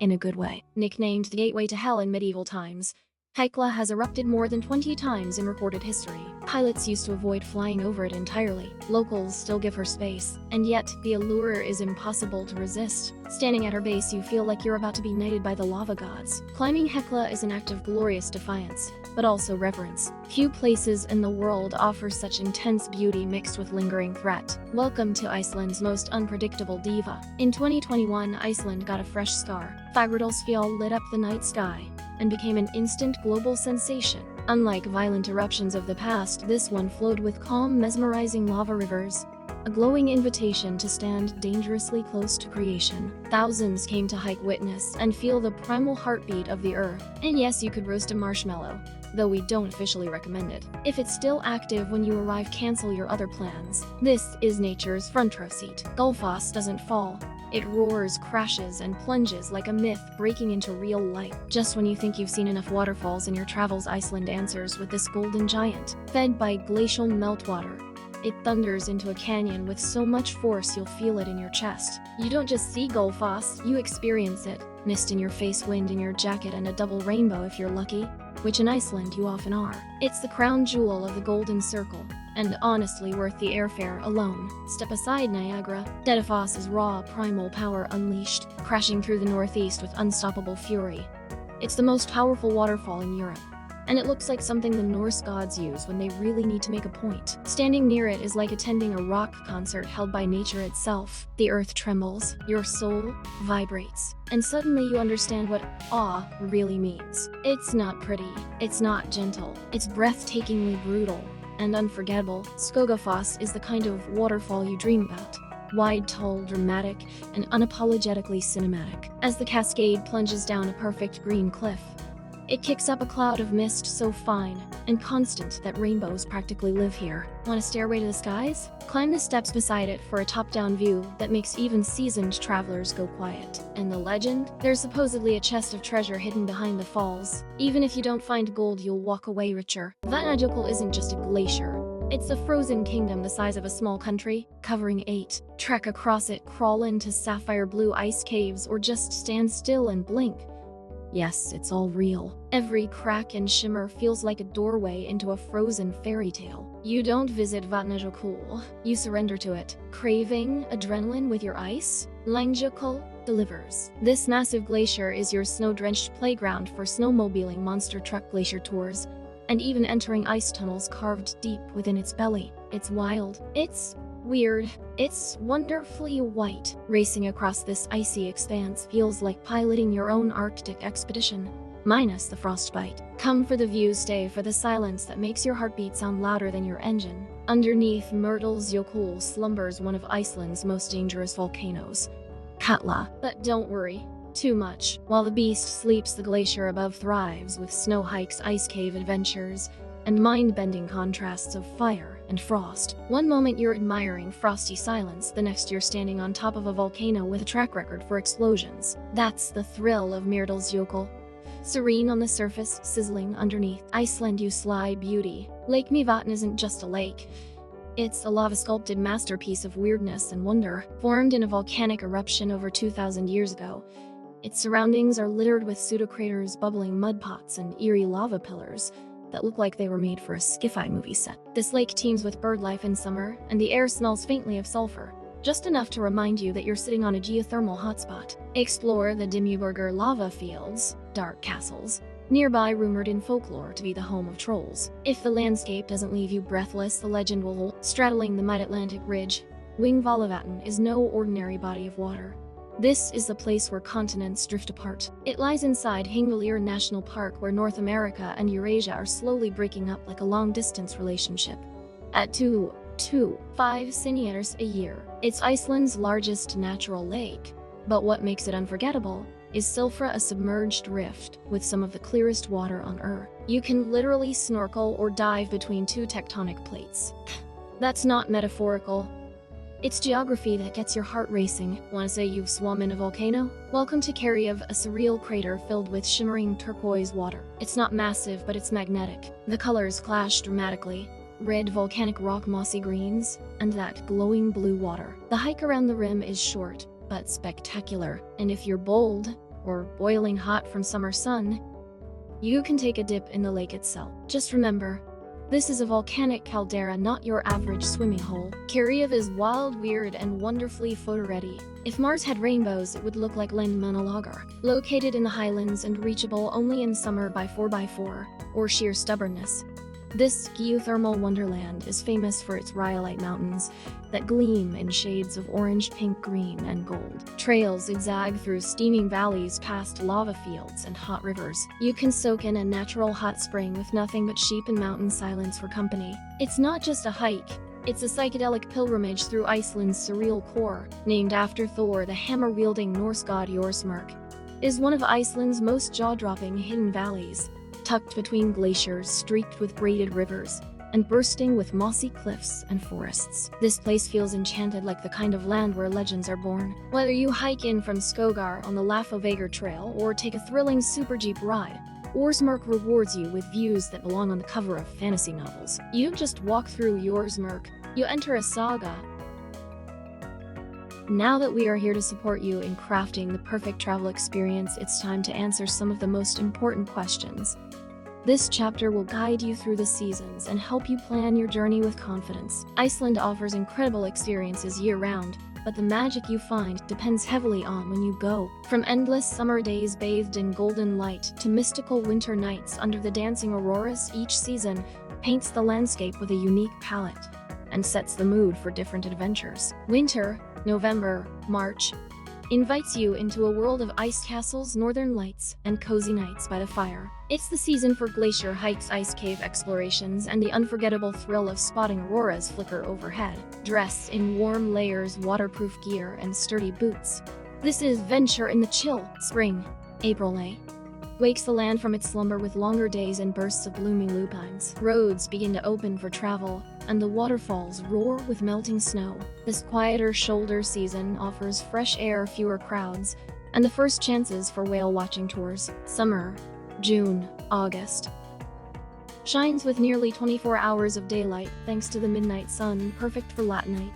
in a good way. Nicknamed the gateway to hell in medieval times, 𝐻𝐻𝐷𝐸 has erupted more than 20 times in recorded history. Pilots used to avoid flying over it entirely. Locals still give her space, and yet the allure is impossible to resist. Standing at her base, you feel like you're about to be knighted by the lava gods. Climbing 𝐻𝐻𝐷𝐸 is an act of glorious defiance, but also reverence. Few places in the world offer such intense beauty mixed with lingering threat. Welcome to Iceland's most unpredictable diva. In 2021, Iceland got a fresh star. 𝐸𝐻𝐻𝐷𝐸 lit up the night sky and became an instant global sensation. Unlike violent eruptions of the past, this one flowed with calm, mesmerizing lava rivers, a glowing invitation to stand dangerously close to creation. Thousands came to hike, witness, and feel the primal heartbeat of the earth. And yes, you could roast a marshmallow, though we don't officially recommend it. If it's still active when you arrive, cancel your other plans. This is nature's front row seat. Gullfoss doesn't fall. It roars, crashes, and plunges like a myth, breaking into real life. Just when you think you've seen enough waterfalls in your travels, Iceland answers with this golden giant. Fed by glacial meltwater, it thunders into a canyon with so much force you'll feel it in your chest. You don't just see Gullfoss, you experience it. Mist in your face, wind in your jacket, and a double rainbow if you're lucky, which in Iceland you often are. It's the crown jewel of the Golden Circle, and honestly worth the airfare alone. Step aside, Niagara. Dettifoss is raw, primal power unleashed, crashing through the northeast with unstoppable fury. It's the most powerful waterfall in Europe, and it looks like something the Norse gods use when they really need to make a point. Standing near it is like attending a rock concert held by nature itself. The earth trembles, your soul vibrates, and suddenly you understand what awe really means. It's not pretty, it's not gentle, it's breathtakingly brutal and unforgettable. 𝐲𝐽𝐽 is the kind of waterfall you dream about. Wide, tall, dramatic, and unapologetically cinematic. As the cascade plunges down a perfect green cliff, it kicks up a cloud of mist so fine and constant that rainbows practically live here. Want a stairway to the skies? Climb the steps beside it for a top-down view that makes even seasoned travelers go quiet. And the legend? There's supposedly a chest of treasure hidden behind the falls. Even if you don't find gold, you'll walk away richer. 𝐼𝐸𝐽𝐽 isn't just a glacier. It's a frozen kingdom the size of a small country, covering 8. Trek across it, crawl into sapphire blue ice caves, or just stand still and blink. Yes, it's all real. Every crack and shimmer feels like a doorway into a frozen fairy tale. You don't visit 𝐼𝐸𝐽𝐽, you surrender to it. Craving adrenaline with your ice? 𝐼𝐸𝐽𝐽 delivers. This massive glacier is your snow-drenched playground for snowmobiling, monster truck glacier tours, and even entering ice tunnels carved deep within its belly. It's wild. It's weird. It's wonderfully white. Racing across this icy expanse feels like piloting your own Arctic expedition, minus the frostbite. Come for the view, stay for the silence that makes your heartbeat sound louder than your engine. Underneath 𝐵𝐸𝐽𝐽 slumbers one of Iceland's most dangerous volcanoes, 𝐝𝐤𝐬𝐜. But don't worry too much. While the beast sleeps, the glacier above thrives with snow hikes, ice cave adventures, and mind-bending contrasts of fire and frost. One moment you're admiring frosty silence, the next you're standing on top of a volcano with a track record for explosions. That's the thrill of 𝐵𝐸𝐽𝐽. Serene on the surface, sizzling underneath. Iceland, you sly beauty. Lake Mývatn isn't just a lake. It's a lava-sculpted masterpiece of weirdness and wonder. Formed in a volcanic eruption over 2,000 years ago, its surroundings are littered with pseudocraters, bubbling mud pots, and eerie lava pillars that look like they were made for a sci-fi movie set. This lake teems with bird life in summer, and the air smells faintly of sulfur, just enough to remind you that you're sitting on a geothermal hotspot. Explore the 𝐼𝐸𝐽𝐽 lava fields, dark castles, nearby rumored in folklore to be the home of trolls. If the landscape doesn't leave you breathless, the legend will hold. Straddling the mid-Atlantic ridge, 𝐼𝐸𝐽𝐽 is no ordinary body of water. This is the place where continents drift apart. It lies inside 𝐝𝐢𝐬𝐿 National Park, where North America and Eurasia are slowly breaking up like a long-distance relationship. At 2.25 centimeters a year, it's Iceland's largest natural lake. But what makes it unforgettable is 𝐼𝐸𝐽𝐽, a submerged rift with some of the clearest water on Earth. You can literally snorkel or dive between two tectonic plates. That's not metaphorical. It's geography that gets your heart racing. Wanna say you've swum in a volcano? Welcome to 𝐝𝐢𝐬𝐜, a surreal crater filled with shimmering turquoise water. It's not massive, but it's magnetic. The colors clash dramatically. Red volcanic rock, mossy greens, and that glowing blue water. The hike around the rim is short, but spectacular. And if you're bold, or boiling hot from summer sun, you can take a dip in the lake itself. Just remember, this is a volcanic caldera, not your average swimming hole. 𝐝𝐢𝐬𝐜 is wild, weird, and wonderfully photo-ready. If Mars had rainbows, it would look like 𝐼𝐸𝐽𝐽. Located in the highlands and reachable only in summer by 4x4, or sheer stubbornness, this geothermal wonderland is famous for its rhyolite mountains that gleam in shades of orange, pink, green, and gold. Trails zigzag through steaming valleys past lava fields and hot rivers. You can soak in a natural hot spring with nothing but sheep and mountain silence for company. It's not just a hike. It's a psychedelic pilgrimage through Iceland's surreal core. Named after Thor, the hammer-wielding Norse god 𝐼𝐸𝐽𝐽 is one of Iceland's most jaw-dropping hidden valleys. Tucked between glaciers, streaked with braided rivers, and bursting with mossy cliffs and forests. This place feels enchanted, like the kind of land where legends are born. Whether you hike in from 𝐲𝐽𝐽 on the 𝐿afovegur Trail or take a thrilling super jeep ride, 𝐸𝐸𝐼𝐸𝐽 rewards you with views that belong on the cover of fantasy novels. You just walk through 𝐸𝐸𝐼𝐸𝐽, you enter a saga. Now that we are here to support you in crafting the perfect travel experience, it's time to answer some of the most important questions. This chapter will guide you through the seasons and help you plan your journey with confidence. Iceland offers incredible experiences year-round, but the magic you find depends heavily on when you go. From endless summer days bathed in golden light to mystical winter nights under the dancing auroras, each season paints the landscape with a unique palette and sets the mood for different adventures. Winter, November, March, invites you into a world of ice castles, northern lights, and cozy nights by the fire. It's the season for glacier hikes, ice cave explorations, and the unforgettable thrill of spotting auroras flicker overhead. Dress in warm layers, waterproof gear, and sturdy boots, this is venture in the chill. Spring, April, May, wakes the land from its slumber with longer days and bursts of blooming lupines. Roads begin to open for travel, and the waterfalls roar with melting snow. This quieter shoulder season offers fresh air, fewer crowds, and the first chances for whale-watching tours. Summer, June, August, shines with nearly 24 hours of daylight thanks to the midnight sun, perfect for late night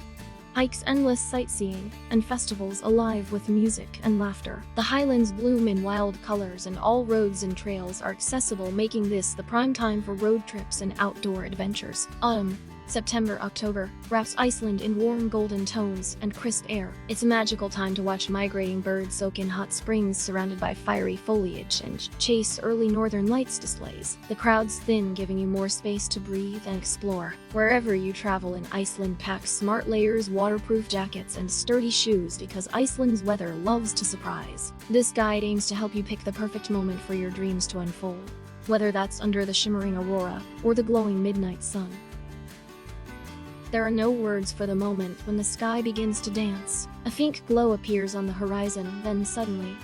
hikes, endless sightseeing, and festivals alive with music and laughter. The highlands bloom in wild colors and all roads and trails are accessible, making this the prime time for road trips and outdoor adventures. Autumn, September, October, wraps Iceland in warm golden tones and crisp air. It's a magical time to watch migrating birds soak in hot springs surrounded by fiery foliage and chase early northern lights displays. The crowds thin, giving you more space to breathe and explore. Wherever you travel in Iceland, pack smart layers, waterproof jackets, and sturdy shoes because Iceland's weather loves to surprise. This guide aims to help you pick the perfect moment for your dreams to unfold, whether that's under the shimmering aurora or the glowing midnight sun. There are no words for the moment when the sky begins to dance. A faint glow appears on the horizon, then suddenly,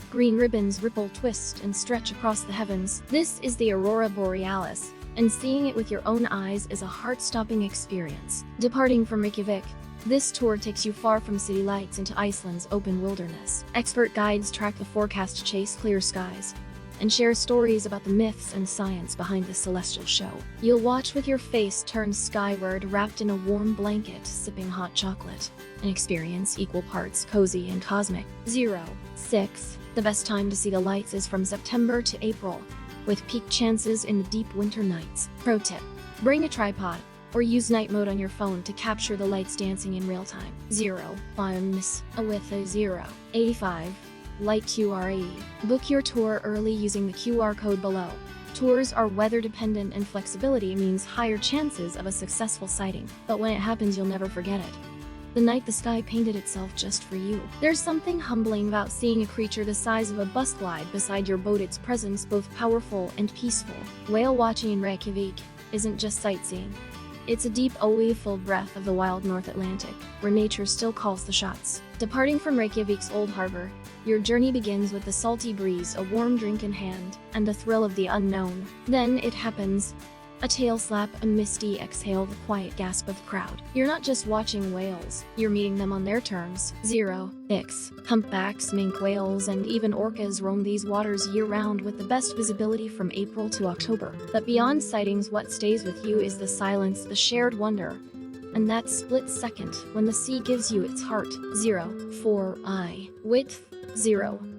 green ribbons ripple, twist, and stretch across the heavens. This is the aurora borealis, and seeing it with your own eyes is a heart-stopping experience. Departing from Reykjavik, this tour takes you far from city lights into Iceland's open wilderness. Expert guides track the forecast to chase clear skies and share stories about the myths and science behind the celestial show. You'll watch with your face turned skyward, wrapped in a warm blanket, sipping hot chocolate. An experience equal parts cozy and cosmic. 6. The best time to see the lights is from September to April, with peak chances in the deep winter nights. Pro tip: bring a tripod or use night mode on your phone to capture the lights dancing in real time. 5. With a 85. Like 𝐝𝐢𝐬𝐜𝐸. Book your tour early using the QR code below. Tours are weather dependent and flexibility means higher chances of a successful sighting. But when it happens, you'll never forget it. The night the sky painted itself just for you. There's something humbling about seeing a creature the size of a bus glide beside your boat, its presence both powerful and peaceful. Whale watching in Reykjavik isn't just sightseeing. It's a deep, ocean-filled breath of the wild North Atlantic, where nature still calls the shots. Departing from Reykjavik's old harbor, your journey begins with the salty breeze, a warm drink in hand, and the thrill of the unknown. Then it happens. A tail slap, a misty exhale, the quiet gasp of the crowd. You're not just watching whales, you're meeting them on their terms. 6. Humpbacks, minke whales, and even orcas roam these waters year-round with the best visibility from April to October. But beyond sightings, what stays with you is the silence, the shared wonder, and that split second when the sea gives you its heart. 4. Width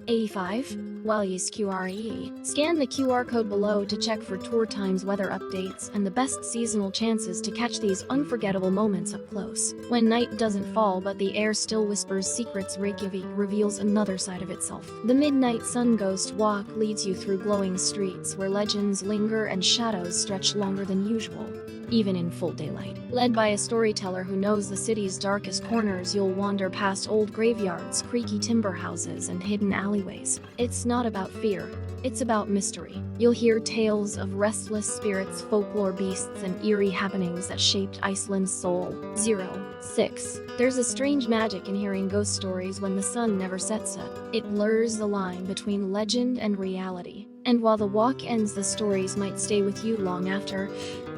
85. 𝐲𝐸𝐬𝐜𝐸. Scan the QR code below to check for tour times, weather updates, and the best seasonal chances to catch these unforgettable moments up close. When night doesn't fall but the air still whispers secrets, Reykjavik reveals another side of itself. The midnight sun ghost walk leads you through glowing streets where legends linger and shadows stretch longer than usual, even in full daylight. Led by a storyteller who knows the city's darkest corners, you'll wander past old graveyards, creaky timber houses, and hidden alleyways. It's not about fear, it's about mystery. You'll hear tales of restless spirits, folklore beasts, and eerie happenings that shaped Iceland's soul. 6. There's a strange magic in hearing ghost stories when the sun never sets yet. It blurs the line between legend and reality. And while the walk ends, the stories might stay with you long after,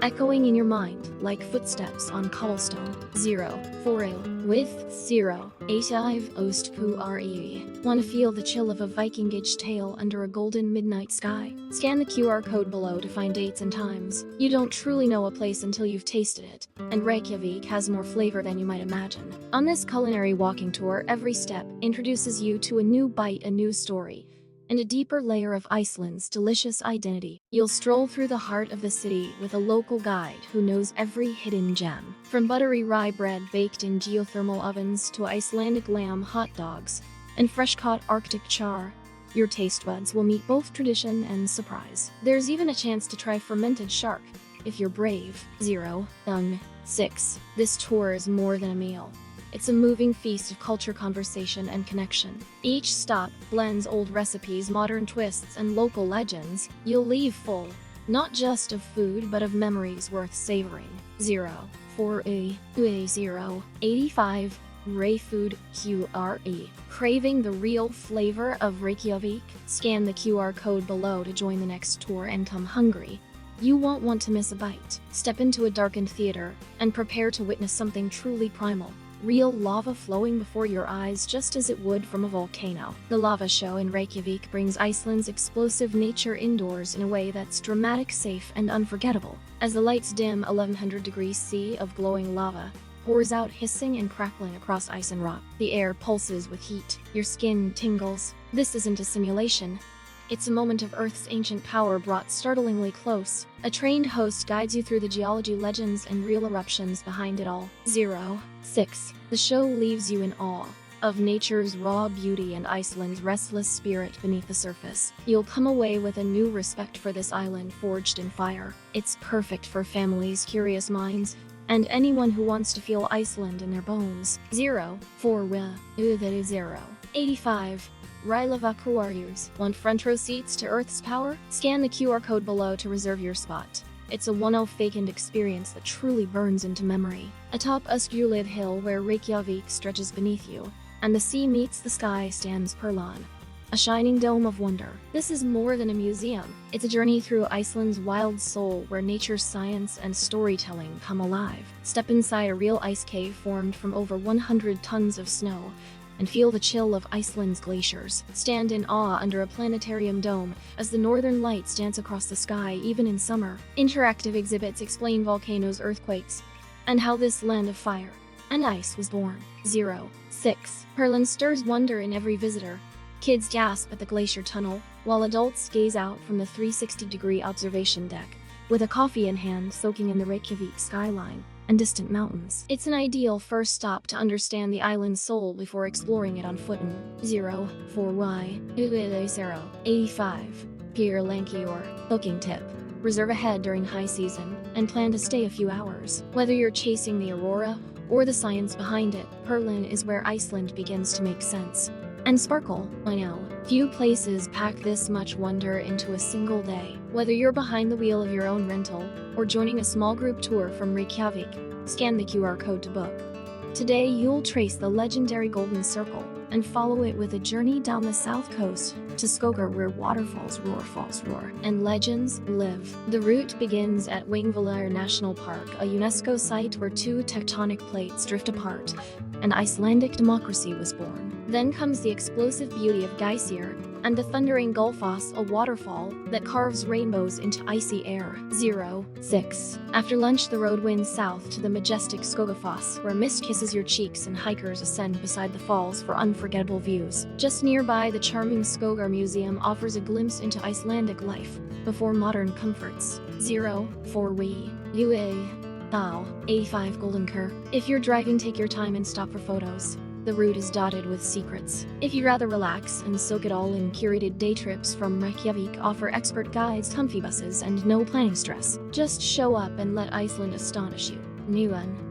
echoing in your mind like footsteps on cobblestone. 4. With 85 Want to feel the chill of a Viking-age tale under a golden midnight sky? Scan the QR code below to find dates and times. You don't truly know a place until you've tasted it, and Reykjavik has more flavor than you might imagine. On this culinary walking tour, every step introduces you to a new bite, a new story, and a deeper layer of Iceland's delicious identity. You'll stroll through the heart of the city with a local guide who knows every hidden gem. From buttery rye bread baked in geothermal ovens to Icelandic lamb hot dogs and fresh-caught Arctic char, your taste buds will meet both tradition and surprise. There's even a chance to try fermented shark, if you're brave. 𝐲𝐸𝐬𝐜𝐸. This tour is more than a meal. It's a moving feast of culture, conversation, and connection. Each stop blends old recipes, modern twists, and local legends. You'll leave full, not just of food, but of memories worth savoring. 04085 Ray Food QRE. Craving the real flavor of Reykjavik? Scan the QR code below to join the next tour and come hungry. You won't want to miss a bite. Step into a darkened theater and prepare to witness something truly primal. Real lava flowing before your eyes just as it would from a volcano. The lava show in Reykjavik brings Iceland's explosive nature indoors in a way that's dramatic, safe, and unforgettable. As the lights dim, 1100 degrees C of glowing lava pours out, hissing and crackling across ice and rock. The air pulses with heat. Your skin tingles. This isn't a simulation. It's a moment of Earth's ancient power brought startlingly close. A trained host guides you through the geology, legends, and real eruptions behind it all. 06. The show leaves you in awe of nature's raw beauty and Iceland's restless spirit beneath the surface. You'll come away with a new respect for this island forged in fire. It's perfect for families, curious minds, and anyone who wants to feel Iceland in their bones. 04085 𝐸𝐬𝐜𝐸. Want front row seats to Earth's power? Scan the QR code below to reserve your spot. It's a one-of-a-kind experience that truly burns into memory. Atop Eskjuliv Hill, where Reykjavik stretches beneath you, and the sea meets the sky, stands Perlan, a shining dome of wonder. This is more than a museum. It's a journey through Iceland's wild soul, where nature, science, and storytelling come alive. Step inside a real ice cave formed from over 100 tons of snow, and feel the chill of Iceland's glaciers. Stand in awe under a planetarium dome as the northern lights dance across the sky, even in summer. Interactive exhibits explain volcanoes, earthquakes, and how this land of fire and ice was born. 06. Perlan stirs wonder in every visitor. Kids gasp at the glacier tunnel, while adults gaze out from the 360-degree observation deck, with a coffee in hand, soaking in the Reykjavik skyline and distant mountains. It's an ideal first stop to understand the island's soul before exploring it on foot. 04085 Pier Lankior. Booking tip: reserve ahead during high season and plan to stay a few hours. Whether you're chasing the aurora or the science behind it, Perlan is where Iceland begins to make sense and sparkle. I know, few places pack this much wonder into a single day. Whether you're behind the wheel of your own rental or joining a small group tour from Reykjavik, scan the QR code to book. Today you'll trace the legendary Golden Circle and follow it with a journey down the south coast to 𝐝𝐤, where waterfalls roar and legends live. The route begins at 𝐝𝐤𝐸𝐿 National Park, a UNESCO site where two tectonic plates drift apart and Icelandic democracy was born. Then comes the explosive beauty of 𝐝𝐤𝐸 and the thundering Gullfoss, a waterfall that carves rainbows into icy air. 06. After lunch, the road winds south to the majestic Skogafoss, where mist kisses your cheeks and hikers ascend beside the falls for unforgettable views. Just nearby, the charming Skógar Museum offers a glimpse into Icelandic life before modern comforts. 04085 Goldenkr. If you're driving, take your time and stop for photos. The route is dotted with secrets. If you'd rather relax and soak it all in, curated day trips from Reykjavik offer expert guides, comfy buses, and no planning stress. Just show up and let Iceland astonish you.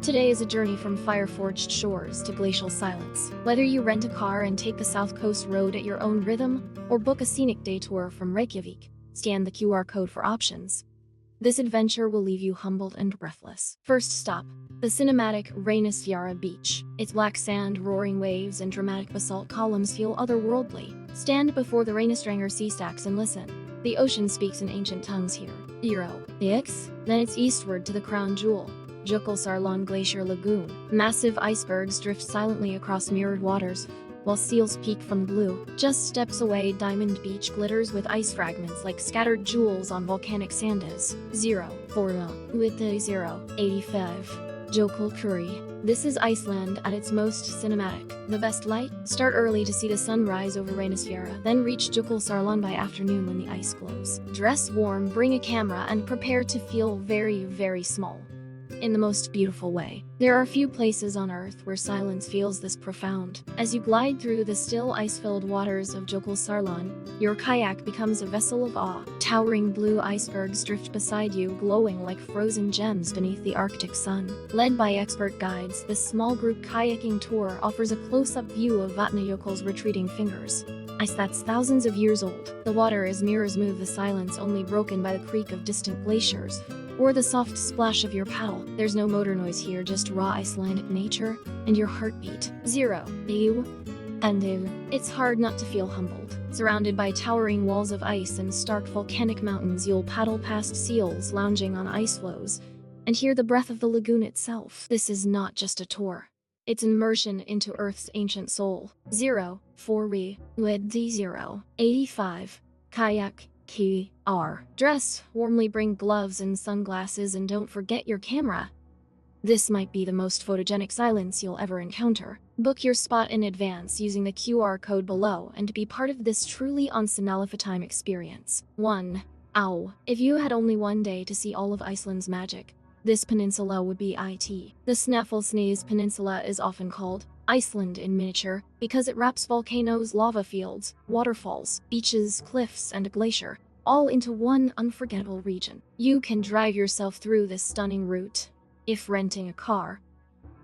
Today is a journey from fire-forged shores to glacial silence. Whether you rent a car and take the South Coast Road at your own rhythm, or book a scenic day tour from Reykjavik, scan the QR code for options. This adventure will leave you humbled and breathless. First stop, the cinematic Reynisfjara beach. Its black sand, roaring waves, and dramatic basalt columns feel otherworldly. Stand before the Reynisdrangar sea stacks and listen. The ocean speaks in ancient tongues here. Then it's eastward to the crown jewel, Jökulsárlón Glacier Lagoon. Massive icebergs drift silently across mirrored waters, while seals peek from the blue. Just steps away, Diamond Beach glitters with ice fragments like scattered jewels on volcanic sands. 04085 𝐝𝐢𝐬𝐜𝐫. This is Iceland at its most cinematic. The best light? Start early to see the sunrise over Reynisfjara, then reach 𝐲𝐴𝐽 by afternoon when the ice glows. Dress warm, bring a camera, and prepare to feel very, very small. In the most beautiful way. There are few places on Earth where silence feels this profound. As you glide through the still ice-filled waters of 𝐲𝐴𝐽, your kayak becomes a vessel of awe. Towering blue icebergs drift beside you, glowing like frozen gems beneath the Arctic sun. Led by expert guides, this small group kayaking tour offers a close-up view of Vatnajökull's retreating fingers. Ice that's thousands of years old. The water is mirror-smooth, the silence only broken by the creak of distant glaciers or the soft splash of your paddle. There's no motor noise here, just raw Icelandic nature and your heartbeat. It's hard not to feel humbled. Surrounded by towering walls of ice and stark volcanic mountains, you'll paddle past seals lounging on ice floes and hear the breath of the lagoon itself. This is not just a tour. It's immersion into Earth's ancient soul. 0 kayak 𝐼𝐸. Dress warmly, bring gloves and sunglasses, and don't forget your camera. This might be the most photogenic silence you'll ever encounter. Book your spot in advance using the QR code below and be part of this truly once-in-a-lifetime experience. 1. If you had only one day to see all of Iceland's magic, this peninsula would be it. The Snæfellsnes Peninsula is often called Iceland in miniature because it wraps volcanoes, lava fields, waterfalls, beaches, cliffs, and a glacier, all into one unforgettable region. You can drive yourself through this stunning route if renting a car,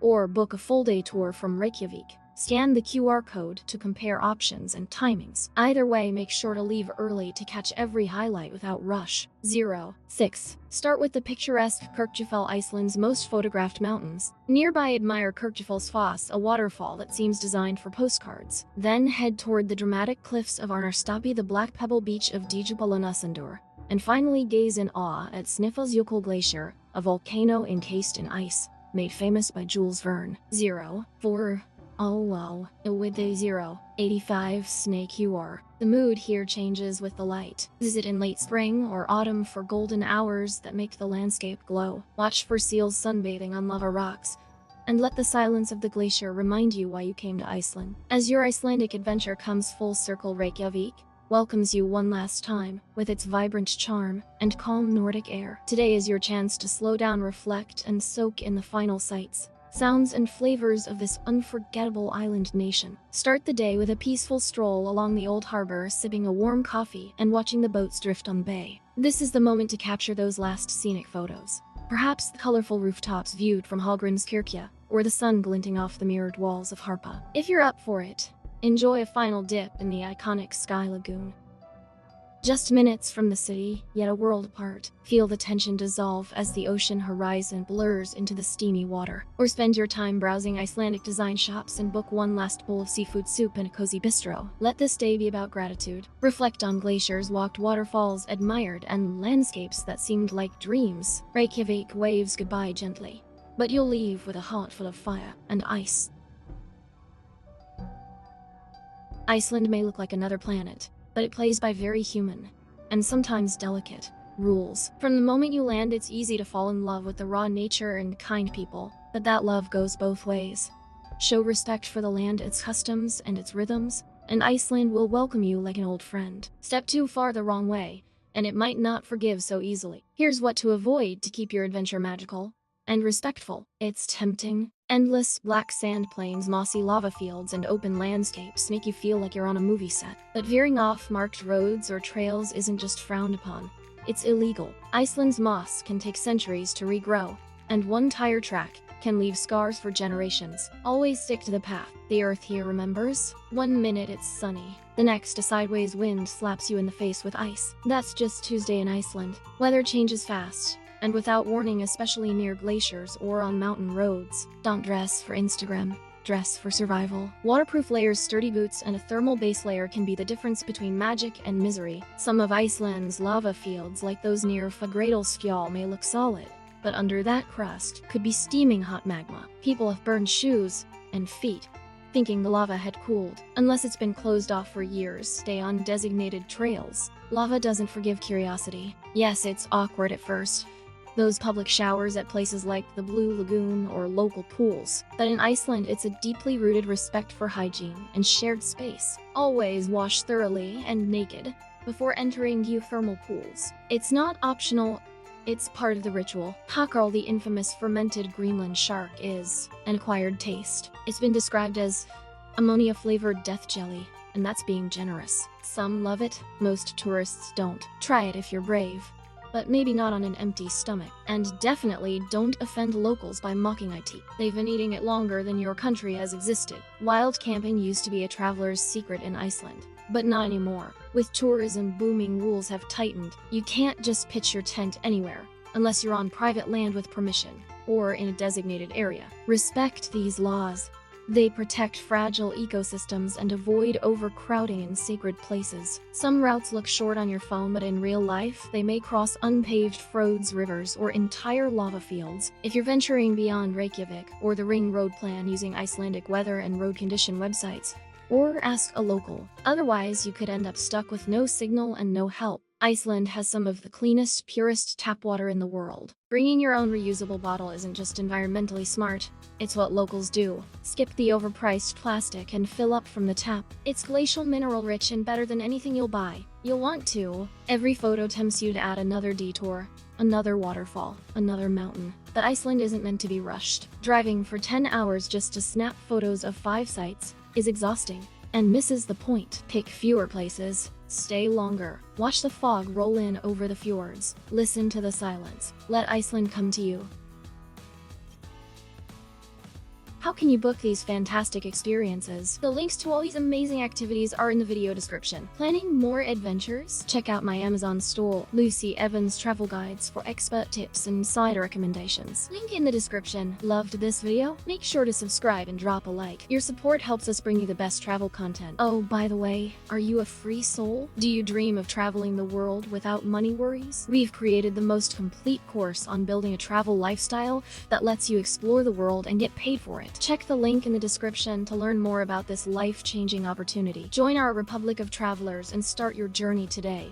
or book a full-day tour from Reykjavik. Scan the QR code to compare options and timings. Either way, make sure to leave early to catch every highlight without rush. 6. Start with the picturesque Kirkjufell, Iceland's most photographed mountains. Nearby, admire Kirkjufellsfoss, a waterfall that seems designed for postcards. Then head toward the dramatic cliffs of Arnarstapi, the black pebble beach of Djúpalónarsandur. And finally, gaze in awe at Snæfellsjökull Glacier, a volcano encased in ice, made famous by Jules Verne. 4. 𝐸𝐸. The mood here changes with the light. Visit in late spring or autumn for golden hours that make the landscape glow. Watch for seals sunbathing on lava rocks, and let the silence of the glacier remind you why you came to Iceland. As your Icelandic adventure comes full circle, Reykjavik welcomes you one last time with its vibrant charm and calm Nordic air. Today is your chance to slow down, reflect, and soak in the final sights, sounds, and flavors of this unforgettable island nation. Start the day with a peaceful stroll along the old harbor, sipping a warm coffee and watching the boats drift on the bay. This is the moment to capture those last scenic photos. Perhaps the colorful rooftops viewed from 𝐼𝐸, or the sun glinting off the mirrored walls of Harpa. If you're up for it, enjoy a final dip in the iconic Sky Lagoon. Just minutes from the city, yet a world apart. Feel the tension dissolve as the ocean horizon blurs into the steamy water. Or spend your time browsing Icelandic design shops and book one last bowl of seafood soup in a cozy bistro. Let this day be about gratitude. Reflect on glaciers walked, waterfalls admired, and landscapes that seemed like dreams. Reykjavik waves goodbye gently, but you'll leave with a heart full of fire and ice. Iceland may look like another planet, but it plays by very human, and sometimes delicate, rules. From the moment you land, it's easy to fall in love with the raw nature and kind people, but that love goes both ways. Show respect for the land, its customs, and its rhythms, and Iceland will welcome you like an old friend. Step too far the wrong way, and it might not forgive so easily. Here's what to avoid to keep your adventure magical and respectful. It's tempting. Endless black sand plains, mossy lava fields, and open landscapes make you feel like you're on a movie set. But veering off marked roads or trails isn't just frowned upon, it's illegal. Iceland's moss can take centuries to regrow, and one tire track can leave scars for generations. Always stick to the path. The earth here remembers. 1 minute it's sunny, the next a sideways wind slaps you in the face with ice. That's just Tuesday in Iceland. Weather changes fast, and without warning, especially near glaciers or on mountain roads. Don't dress for Instagram, dress for survival. Waterproof layers, sturdy boots, and a thermal base layer can be the difference between magic and misery. Some of Iceland's lava fields, like those near Fagradalsfjall, may look solid, but under that crust could be steaming hot magma. People have burned shoes and feet, thinking the lava had cooled. Unless it's been closed off for years, stay on designated trails. Lava doesn't forgive curiosity. Yes, it's awkward at first, those public showers at places like the Blue Lagoon or local pools. But in Iceland, it's a deeply rooted respect for hygiene and shared space. Always wash thoroughly and naked before entering geothermal pools. It's not optional, it's part of the ritual. 𝐝𝐤𝐸, the infamous fermented Greenland shark, is an acquired taste. It's been described as ammonia-flavored death jelly, and that's being generous. Some love it, most tourists don't. Try it if you're brave, but maybe not on an empty stomach. And definitely don't offend locals by mocking it. They've been eating it longer than your country has existed. Wild camping used to be a traveler's secret in Iceland, but not anymore. With tourism booming, rules have tightened. You can't just pitch your tent anywhere, unless you're on private land with permission, or in a designated area. Respect these laws. They protect fragile ecosystems and avoid overcrowding in sacred places. Some routes look short on your phone, but in real life, they may cross unpaved fjords, rivers, or entire lava fields. If you're venturing beyond Reykjavik or the Ring Road, plan using Icelandic weather and road condition websites, or ask a local. Otherwise, you could end up stuck with no signal and no help. Iceland has some of the cleanest, purest tap water in the world. Bringing your own reusable bottle isn't just environmentally smart, it's what locals do. Skip the overpriced plastic and fill up from the tap. It's glacial, mineral rich, and better than anything you'll buy. You'll want to. Every photo tempts you to add another detour, another waterfall, another mountain. But Iceland isn't meant to be rushed. Driving for 10 hours just to snap photos of 5 sites is exhausting and misses the point. Pick fewer places, stay longer, watch the fog roll in over the fjords, listen to the silence, let Iceland come to you. How can you book these fantastic experiences? The links to all these amazing activities are in the video description. Planning more adventures? Check out my Amazon store, 𝐲𝐸𝐬𝐿 travel guides for expert tips and side recommendations. Link in the description. Loved this video? Make sure to subscribe and drop a like. Your support helps us bring you the best travel content. Oh, by the way, are you a free soul? Do you dream of traveling the world without money worries? We've created the most complete course on building a travel lifestyle that lets you explore the world and get paid for it. Check the link in the description to learn more about this life-changing opportunity. Join our Republic of Travelers and start your journey today.